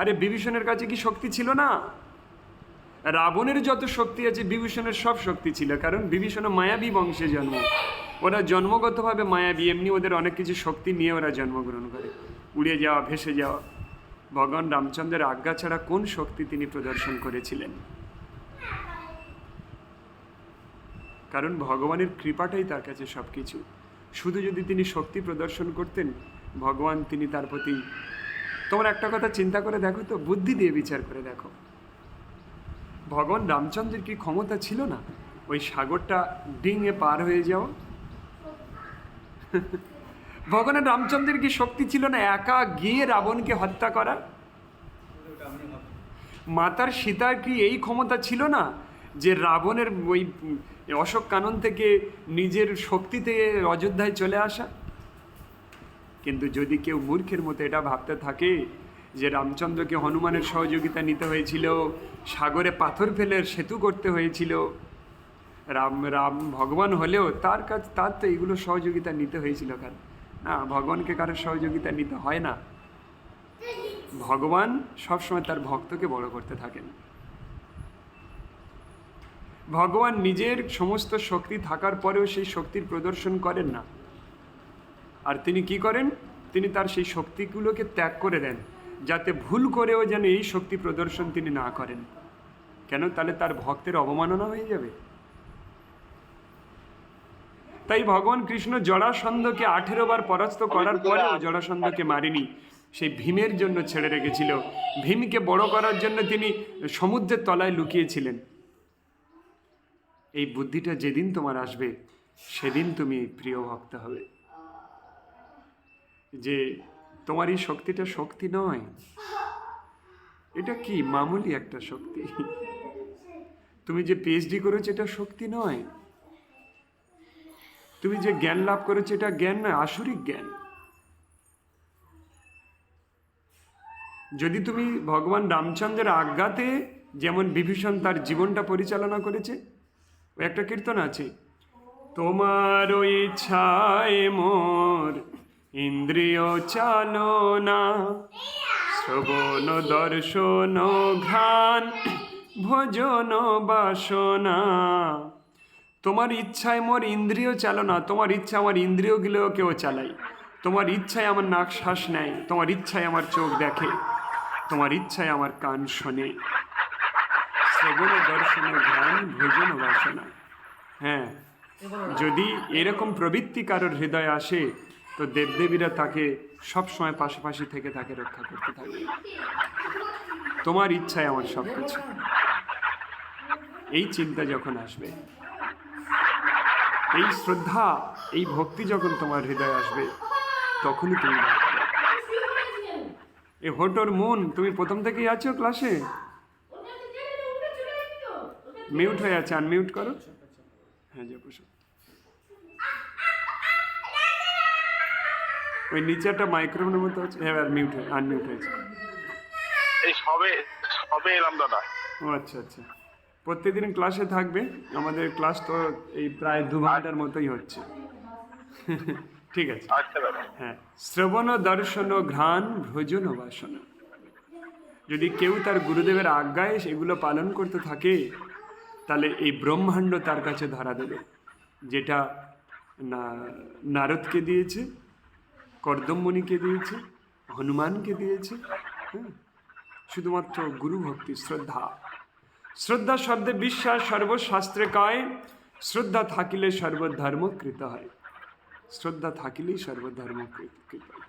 আরে বিভীষণের কাছে কি শক্তি ছিল না? রাবণের যত শক্তি আছে বিভীষণের সব শক্তি ছিল, কারণ বিভীষণ মায়াবী বংশে জন্ম, ওরা জন্মগতভাবে মায়াবী, এমনি ওদের অনেক কিছু শক্তি নিয়ে ওরা জন্মগ্রহণ করে, উড়ে যাওয়া, ভেসে যাওয়া। ভগবান রামচন্দ্রের আজ্ঞা ছাড়া কোন শক্তি তিনি প্রদর্শন করেছিলেন? কারণ ভগবানের কৃপাটাই তার কাছে সব কিছু। শুধু যদি তিনি শক্তি প্রদর্শন করতেন, ভগবান তিনি তার প্রতি, তোমরা একটা কথা চিন্তা করে দেখো তো, বুদ্ধি দিয়ে বিচার করে দেখো, ভগবান রামচন্দ্রের কি ক্ষমতা ছিল না ওই সাগরটা ডিঙে পার হয়ে যাওয়া? ভগবান রামচন্দ্রের কি শক্তি ছিল না একা গিয়ে রাবণকে হত্যা করা? মাতার সীতার কি এই ক্ষমতা ছিল না যে রাবণের ওই অশোক কানন থেকে নিজের শক্তিতে অযোধ্যায় চলে আসা? কিন্তু যদি কেউ মূর্খের মতো এটা ভাবতে থাকে যে রামচন্দ্রকে হনুমানের সহযোগিতা নিতে হয়েছিল, সাগরে পাথর ফেলে সেতু করতে হয়েছিল, রাম ভগবান হলেও তার তো এইগুলো সহযোগিতা নিতে হয়েছিল কেন? না, ভগবানকে কারোর সহযোগিতা নিতে হয় না। ভগবান সবসময় তার ভক্তকে বড় করতে থাকেন। ভগবান নিজের সমস্ত শক্তি থাকার পরেও সেই শক্তির প্রদর্শন করেন না। আর তিনি কি করেন? তিনি তার সেই শক্তিগুলোকে ত্যাগ করে দেন, যাতে ভুল করেও যেন এই শক্তি প্রদর্শন তিনি না করেন। কেন? তাহলে তার ভক্তের অবমাননা হয়ে যাবে। তাই ভগবান কৃষ্ণ জরাসন্ধকে 18 বার পরাস্ত করার পরেও জরাসন্ধকে মারেনি, সেই ভীমের জন্য ছেড়ে রেখেছিল। ভীমকে বড় করার জন্য তিনি সমুদ্রের তলায় লুকিয়েছিলেন। এই বুদ্ধিটা যেদিন তোমার আসবে সেদিন তুমি প্রিয় ভক্ত হবে, যে তোমার এই শক্তিটা শক্তি নয়, এটা কি মামুলি একটা শক্তি। তুমি যে পিএইচডি করেছো এটা শক্তি নয়, তুমি যে জ্ঞান লাভ করেছো এটা জ্ঞান নয়, আসরিক জ্ঞান। যদি তুমি ভগবান রামচন্দ্রের আজ্ঞাতে, যেমন বিভীষণ তার জীবনটা পরিচালনা করেছে, ওই একটা কীর্তন আছে, তোমার ইচ্ছায় মোর ইন্দ্রিয় চালনা, শ্রবণ দর্শন ঘ্রাণ ভোজন বাসনা। তোমার ইচ্ছায় মোর ইন্দ্রিয় চালনা, তোমার ইচ্ছা আমার ইন্দ্রিয়গুলোকেও চালাই, তোমার ইচ্ছায় আমার নাক শ্বাস নেয়, তোমার ইচ্ছায় আমার চোখ দেখে, তোমার ইচ্ছায় আমার কান শোনে। শ্রবণ দর্শন ঘ্রাণ ভোজন বাসনা। হ্যাঁ, যদি এরকম প্রবৃত্তি কারোর হৃদয়ে আসে তো দেবদেবীরা তাকে সবসময় পাশাপাশি থেকে তাকে রক্ষা করতে থাকবে। তোমার ইচ্ছায় আমার সব কিছু, এই চিন্তা যখন আসবে, এই শ্রদ্ধা, এই ভক্তি যখন তোমার হৃদয়ে আসবে, তখনই তুমি এই হোটোর মন। তুমি প্রথম থেকেই আছো ক্লাসে? মিউট হয়ে আছে, আনমিউট করো। হ্যাঁ, যে বসো। ওই নিচে একটা মাইক্রোফোনের মতো আছে। হ্যাঁ, মিউট হয়ে আনমিউট হয়েছে। এই সবে এলাম দাদা। ও আচ্ছা আচ্ছা, প্রত্যেকদিন ক্লাসে থাকবে। আমাদের ক্লাস তো এই প্রায় 2 ঘন্টার মতোই হচ্ছে। ঠিক আছে, আচ্ছা দাদা। হ্যাঁ, শ্রবণ দর্শন ঘ্রাণ ভোজন বাসনা। যদি কেউ তার গুরুদেবের আজ্ঞায় সেগুলো পালন করতে থাকে, তাহলে এই ব্রহ্মাণ্ড তার কাছে ধরা দেবে, যেটা নারদকে দিয়েছে, কর্দমমণিকে দিয়েছে, হনুমানকে দিয়েছে। হ্যাঁ, শুধুমাত্র গুরু ভক্তি, শ্রদ্ধা। শ্রদ্ধা শব্দে বিশ্বাস, সর্বশাস্ত্রে কয় শ্রদ্ধা থাকিলে সর্বধর্ম কৃত হয়। শ্রদ্ধা থাকিলেই সর্বধর্ম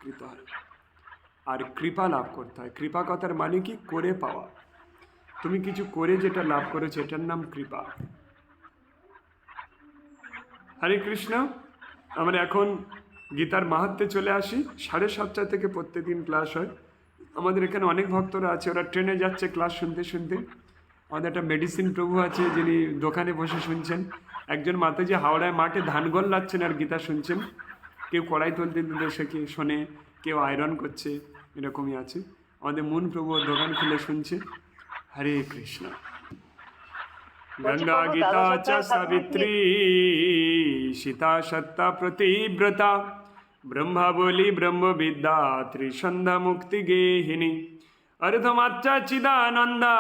কৃত হয়। আর কৃপা লাভ করতে হয়। কৃপা কথার মানে কি? করে পাওয়া। তুমি কিছু করে যেটা লাভ করেছো এটার নাম কৃপা। হরে কৃষ্ণ। আমরা এখন গীতার মাহাত্ম্যে চলে আসি। 7:30 থেকে প্রত্যেকদিন ক্লাস হয়। আমাদের এখানে অনেক ভক্তরা আছে, ওরা ট্রেনে যাচ্ছে ক্লাস শুনতে শুনতে। আমাদের একটা মেডিসিন প্রভু আছে, যিনি দোকানে বসে শুনছেন। একজন মাতাজি হাওড়ায় মাঠে ধান গোল লাচ্ছেন আর গীতা শুনছেন। কেউ কড়াই তুলতে তুলতে সে কি শোনে, কেউ আয়রন করছে, এরকমই আছে। আমাদের মুন প্রভু দোকান খুলে শুনছে। হরে কৃষ্ণ। গঙ্গা গীতা চ সাবিত্রী সীতা সত্তা প্রতিব্রতা ব্রহ্মা বলি ব্রহ্মবিদ্যা ত্রিসন্ধ্যা মুক্তি গেহিনী অর্ধমাত্রা চিদানন্দা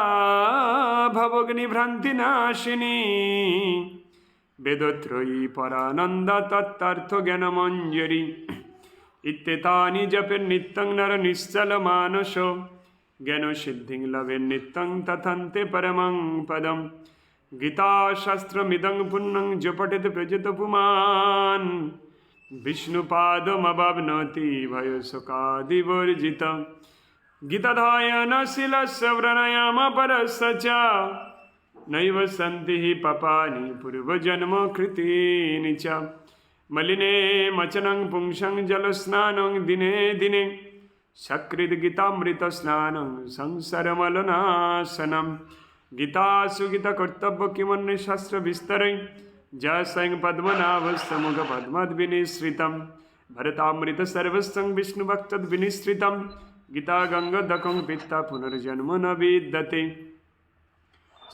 ভবগ্নি ভ্রান্তি নাশিনী বেদত্রয়ী পরানন্দা তত্তার্থ জ্ঞানমঞ্জরি ইত্যেতানি জপের নিত্যং নর নিশ্চল মানস জ্ঞান সিদ্ধিং লভের নিত্যং তথান্তে পরমং পদম গীতাশাস্ত্রমিদং পুণ্যং জপঠেত প্রযত পুমান বিষ্ণুপাদমবাপ্নোতি ভয়শোকাদিবর্জিত গীতাধায়নশীলস্য ব্রণয়াম পরস্য চ নৈব সন্তি হি পাপানি পূর্বজন্ম কৃতীনি চ মলিনে মচনং পুংসং জলস্নানং দিনে দিনে সকৃদ গীতামৃত স্নানং সংসারমলনাশনম গীতাসু গীতা কর্তব্য কিমন্য শাস্ত্র বিস্তরৈ যা স্বয়ং পদ্মনাভস্য মুখ পদ্মদ বিনিসৃতম ভরতামৃত সর্বস্বং বিষ্ণু ভক্তদ বিনিসৃতম গীতা গঙ্গদকং পিত্তা পুনর্জন্ম ন বিদ্যতে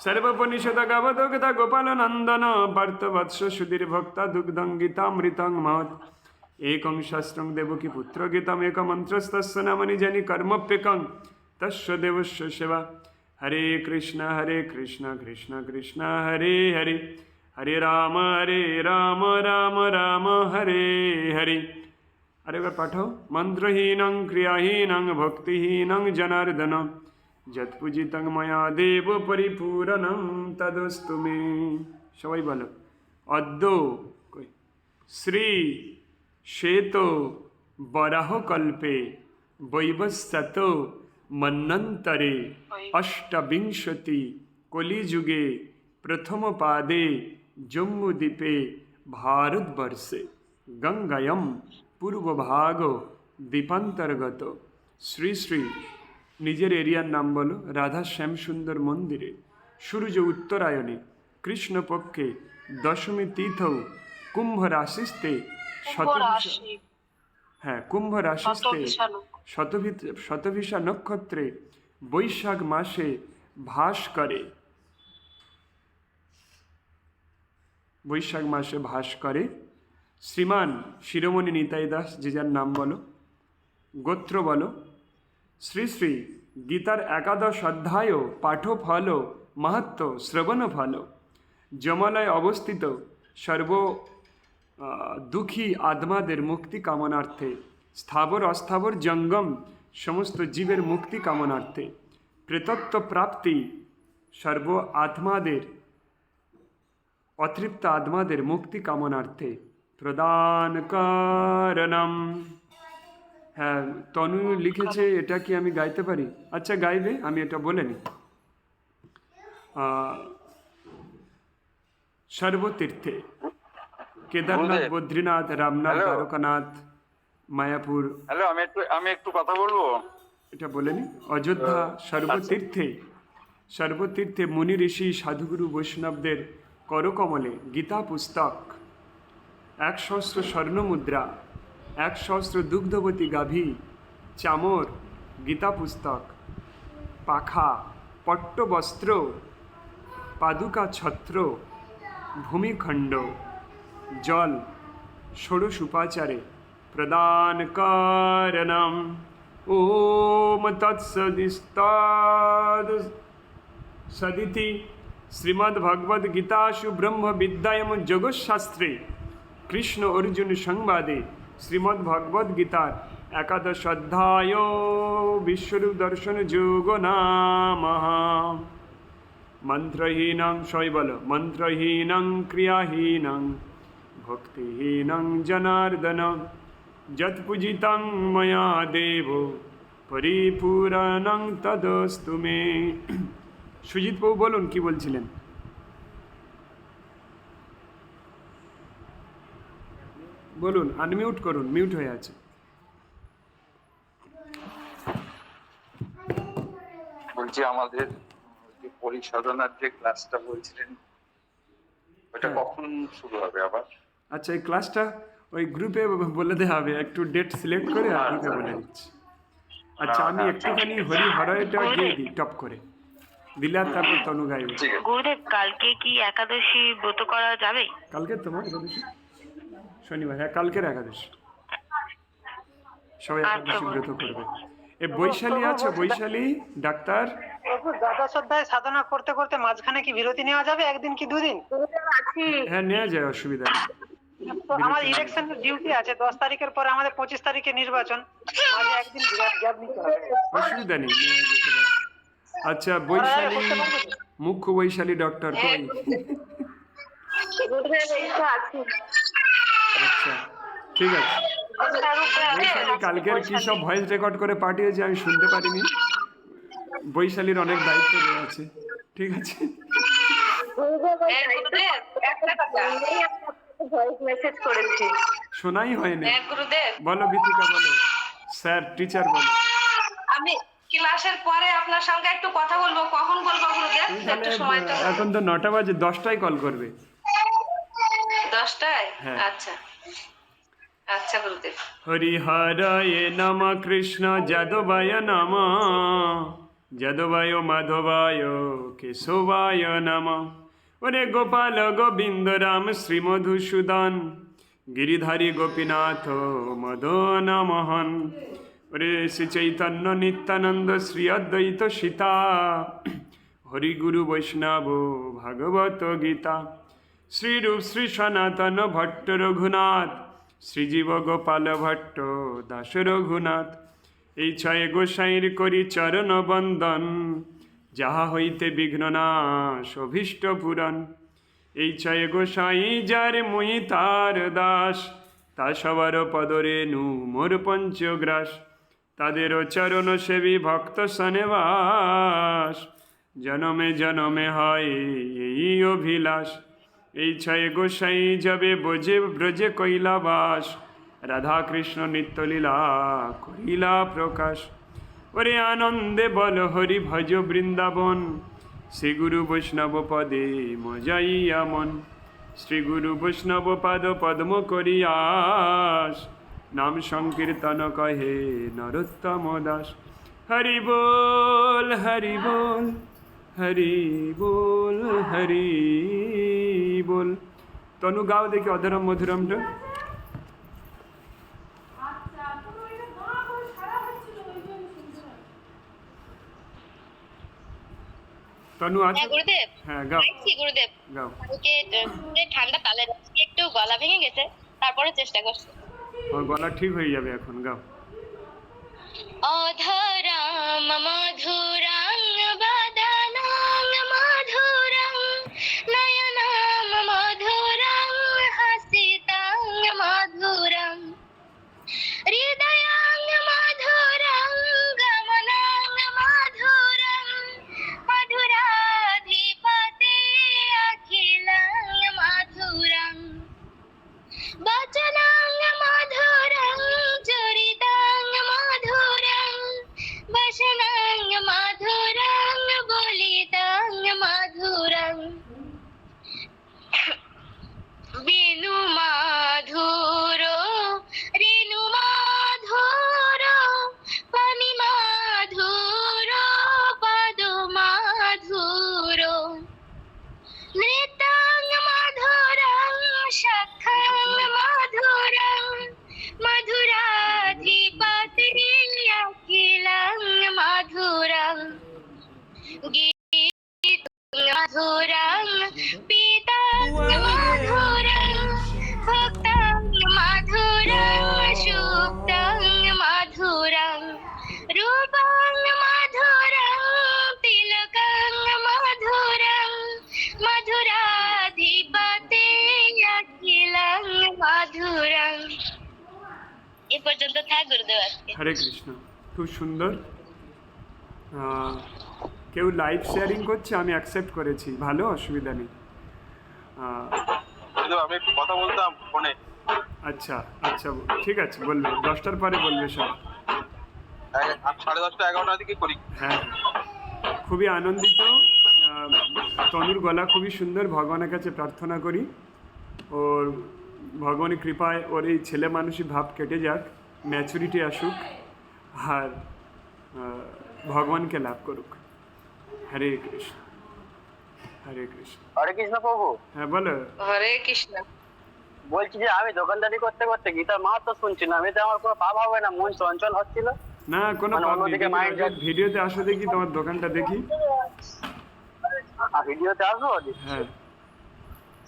সর্বপনিষদ গবদগতা গোপাল নন্দন পার্থবৎস সুধীর ভক্তা দুগ্ধং গীতামৃতং মহৎ একং শাস্ত্রং দেবকী পুত্র গীতম এক মন্ত্রস্তস্য নামনি জানি কর্মপ্যকং তস্য দেবস্য সেবা হরে কৃষ্ণ কৃষ্ণ কৃষ্ণ হরে হরে হরে রাম রাম রাম হরে হরে। আরেকবার পাঠো। মন্ত্রহীনং ক্রিয়াহীনং ভক্তিহীনং জনার্দন যৎপূজিতং ময়া দেব পরিপূরণং তদস্তু মে। সবাই বলো। অদ্য শ্রী শ্বেত বরাহ কল্পে বৈবস্বত মন্বন্তরে অষ্টবিংশতি কলিযুগে প্রথম পাদে জম্মুদ্বীপে ভারতবর্ষে গঙ্গায়ম পূর্বভাগ দ্বীপান্তর্গত শ্রী শ্রী নিজের এরিয়ার নাম বলো রাধা শ্যাম সুন্দর মন্দিরে সূর্য উত্তরায়ণে কৃষ্ণপক্ষে দশমী তিথৌ কুম্ভ রাশিস্তে কুম্ভ রাশিস্তে শতভিষা নক্ষত্রে বৈশাখ মাসে ভাস করে। শ্রীমান শিরোমণি নিতাই দাস, যে যার নাম বলো, গোত্র বলো। শ্রী শ্রী গীতার 11 অধ্যায় পাঠ ফল মাহাত্ম শ্রবণ ফল যমালয় অবস্থিত সর্ব দুঃখী আত্মাদের মুক্তি কামনার্থে, স্থাবর অস্থাবর জঙ্গম সমস্ত জীবের মুক্তি কামনার্থে, প্রেতত্ব প্রাপ্তি সর্ব আত্মাদের অতৃপ্ত আত্মাদের মুক্তি কামনার্থে প্রদান কারণম। হ্যাঁ, তনু লিখেছে, এটা কি আমি গাইতে পারি? আচ্ছা গাইবে, আমি এটা বলে নিই। সর্বতীর্থে কেদারনাথ, বদ্রীনাথ, রামনাথ, দ্বারকানাথ, মায়াপুর। হ্যালো, আমি একটু কথা বলবো। এটা বলে নি। অযোধ্যা, সর্বতীর্থে মুনি ঋষি সাধুগুরু বৈষ্ণবদের করকমলে গীতা পুস্তক, 100 স্বর্ণ মুদ্রা, 100 দুগ্ধবতী গাভী, চামর, গীতা পুস্তক, পাখা, পট্টবস্ত্র, পাদুকা ছত্র, ভূমিখণ্ড, জল, ষোড়শ উপাচারে প্রদান কারণম। ওম তৎসদিতি শ্রীমদ্ভগবদ গীতাসু ব্রহ্ম বিদ্যায়ম যোগশাস্ত্রে কৃষ্ণ অর্জুন সংবাদে শ্রীমদ্ভগবদ গীতার 11 অধ্যায় বিশ্বরূপ দর্শন যোগ নামঃ। মন্ত্রহীনং, সবাই বলো, মন্ত্রহীনং ক্রিয়াহীনং ভক্তিহীনং জনার্দন যৎপূজিতং ময়া দেব পরিপূরণং তদস্তু মে। সুজিত বাবু বলুন কি বলছিলেন? বলুন, আনমিউট করুন, মিউট হয়ে আছে। বলছি আমাদের যে পরিসাধনার যে ক্লাসটা বলছিলেন ওটা হ্যাঁ। কখন শুরু হবে আবার? আচ্ছা, এই ক্লাসটা ওই গ্রুপে বলে দেওয়া হবে, একটু ডেট সিলেক্ট করে গ্রুপে বলে দিচ্ছি। আচ্ছা, আমি একটুখানি হরিহরয়টা গিয়ে দিই টপ করে, দিলে আর তারপর তনু গাইবে। ঠিক আছে। গুরুদেব কালকে কি একাদশী ব্রত করা যাবে? কালকে তোমার একাদশী? শনিবার, হ্যাঁ কালকের একাদশী, সবাই একাদশী ব্রত করবে। এ বৈশালী আছে, বৈশালী ডাক্তার। দ্বাদশ অধ্যায় সাধনা করতে করতে মাঝখানে কি বিরতি নেওয়া যাবে, একদিন কি দুদিন? হ্যাঁ নেওয়া যায়, অসুবিধা নেই। তো আমার ইলেকশনের ডিউটি আছে 10 তারিখের পরে, আমাদের 25 তারিখে নির্বাচন, মাঝে একদিন গ্যাপ নিতে হবে। অসুবিধা নেই, নেওয়া যেতে পারে। আচ্ছা, বৈশালী, মুখ্য বৈশালী ডক্টর কই? আচ্ছা ঠিক আছে। বৈশালী কালকের কি সব ভয়েস রেকর্ড করে পাঠিয়েছে আমি শুনতে পারিনি। বৈশালীর অনেক দায়িত্ব দেওয়া আছে, ঠিক আছে। মেসেজ করেছি। শোনাই হয়নি। গুরুদেব, বলো বিথিকা, বলো। স্যার, টিচার বলো। আমি ক্লাসের পরে আপনার সঙ্গে একটু কথা বলবো, কখন বলবো গুরুদেব? তুমি একটু সময় তো। তাহলে এখন তো 9টা বাজে, 10টায় কল করবে। 10টায়? হ্যাঁ। আচ্ছা আচ্ছা গুরুদেব। হরিহরায় নম, কৃষ্ণ যাদবায় নম, যাদবায় মাধবায় কেশবায় নম। ওরে গোপাল গোবিন্দ রাম শ্রী মধুসূদন, গিরিধারী গোপীনাথ মদন মোহন। ওরে শ্রী চৈতন্য নিত্যানন্দ শ্রী অদ্বৈত সীতা, হরি গুরু বৈষ্ণব ভাগবত গীতা। শ্রীরূপ শ্রী সনাতন ভট্ট রঘুনাথ, শ্রীজীব গোপাল ভট্ট দাস রঘুনাথ। এই 6 গোসাইর করি চরণ বন্দন, যাহা হইতে বিঘ্ন নাশ অভীষ্ট পূরণ। এই 6 গোসাই যার মুই তার দাস, তা সবার পদরেণু মোর পঞ্চগ্রাস। তাদেরও চরণ সেবী ভক্ত সনেবাস, জনমে জনমে হয় এই অভিলাষ। এই 6 গোসাই যাবে ব্রজে কৈলাবাস, রাধা কৃষ্ণ নিত্যলীলা করিলা প্রকাশ। ওরে আনন্দে বল হরি ভজ বৃন্দাবন, শ্রী গুরু বৈষ্ণব পদে মজাইয়া মন। শ্রী গুরু বৈষ্ণব পাদ পদ্ম করিয়াস, নাম সংকীর্তন কহে নরোত্তম দাস। হরি বল হরি বল, হরি বল হরি বল। তনু গাও দেখি অধরম মধুরমটা। তনু আছে? গুরুদেব, হ্যাঁ গাও গুরুদেব গাও। কালকে ঠান্ডা তালের একটু গলা ভেঙে গেছে, তারপরে চেষ্টা করছি। ওর গলা ঠিক হয়ে যাবে এখন, গাও। অধরাম মধুরাং বদনাং মধুরাং, নয়নাম মধুরাং হাসিতাং মধুরাং, হৃদয়াং মধুরাং গমনাং মধুরাং, মধুরাধিপতে অখিলাং মধুরাং, বচনাং মধুরাং চরিতাং মধুরাং, বসনাং মধুরাং বলিতাং মধুরাং, বেনু মাধুর রেণু মাধুর, পানি মাধুর পদ মাধুর, নৃত্যাং মধুরাং শাখাং মধুরাং, মধুরাধিপতি অখিলাং মধুরাং, গীত মধুরাং পিতাং মধুরাং, ভক্তাং মধুরাং সুক্তাং মধুরাং, রূপাং মধুরাং তিলকাং মধুরাং, মধুরাধিপতে অখিলাং মধুরাং। এ পর্যন্ত থাক গুরুদেব আজকে। হরে কৃষ্ণ, খুব সুন্দর। কেউ লাইভ শেয়ারিং করছে, আমি অ্যাকসেপ্ট করেছি, ভালো, অসুবিধা নেই। কিন্তু আমি একটু কথা বলতাম ফোনে। আচ্ছা আচ্ছা, ঠিক আছে, বলবে 10টার পরে বলবে সব। 10:30 11টার দিকে করি। হ্যাঁ, খুবই আনন্দিত। তনুর গলা খুবই সুন্দর। ভগবানের কাছে প্রার্থনা করি ওর ভগবানের কৃপায় ওর এই ছেলে মানুষই ভাব কেটে যাক, ম্যাচুরিটি আসুক, আর ভগবানকে লাভ করুক। হরে কৃষ্ণ, হরে কৃষ্ণ। হরে কৃষ্ণ প্রভু। হ্যাঁ বলো। হরে কৃষ্ণ। বলছি যে আমি দোকানদারি করতে করতে গীতার মাহাত্ম্য শুনছিলাম, এতে আমার কোনো পাপ হবে না? মন চঞ্চল হচ্ছিল। না, কোনো মানে পাপ নেই। অন্যদিকে তুমি mind আগে ভিডিওতে আসো দেখি, তোমার দোকানটা দেখি। ভিডিওতে আসবো? হ্যাঁ,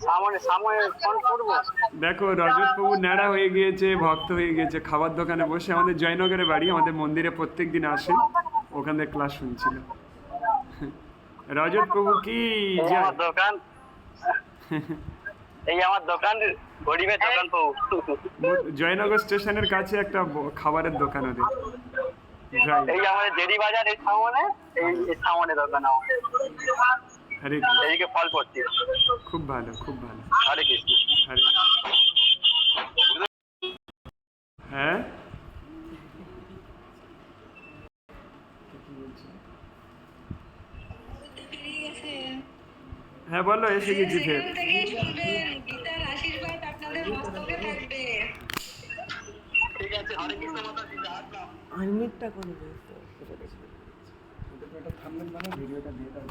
সামনে সামনে ফোন করবো। দেখো রজত প্রভু ন্যাড়া হয়ে গিয়েছে, ভক্ত হয়ে গিয়েছে, খাবার দোকানে বসে। আমাদের জয়নগরে বাড়ি, আমাদের মন্দিরে প্রত্যেক দিন আসে, ওখান থেকে ক্লাস শুনছিল। রজত প্রভু কি এই জয়। আমার দোকান, এই আমার দোকান, গরিবের দোকান প্রভু। জয়নগর স্টেশনের কাছে একটা খাবারের দোকান ওদের। Right. এই আমাদের জেরি বাজার, এই সামনে, এই সামনে দোকান আমাদের। হরে কৃষ্ণ। এদিকে ফল পড়ছি। খুব ভালো, খুব ভালো। হরে কৃষ্ণ। হরে। হ্যাঁ, হ্যাঁ বলো, এসে গেছি ফের। ঠিক আছে, হরে কৃষ্ণ মাতাজি, আসলাম। ভিডিওটা দিয়ে দাও।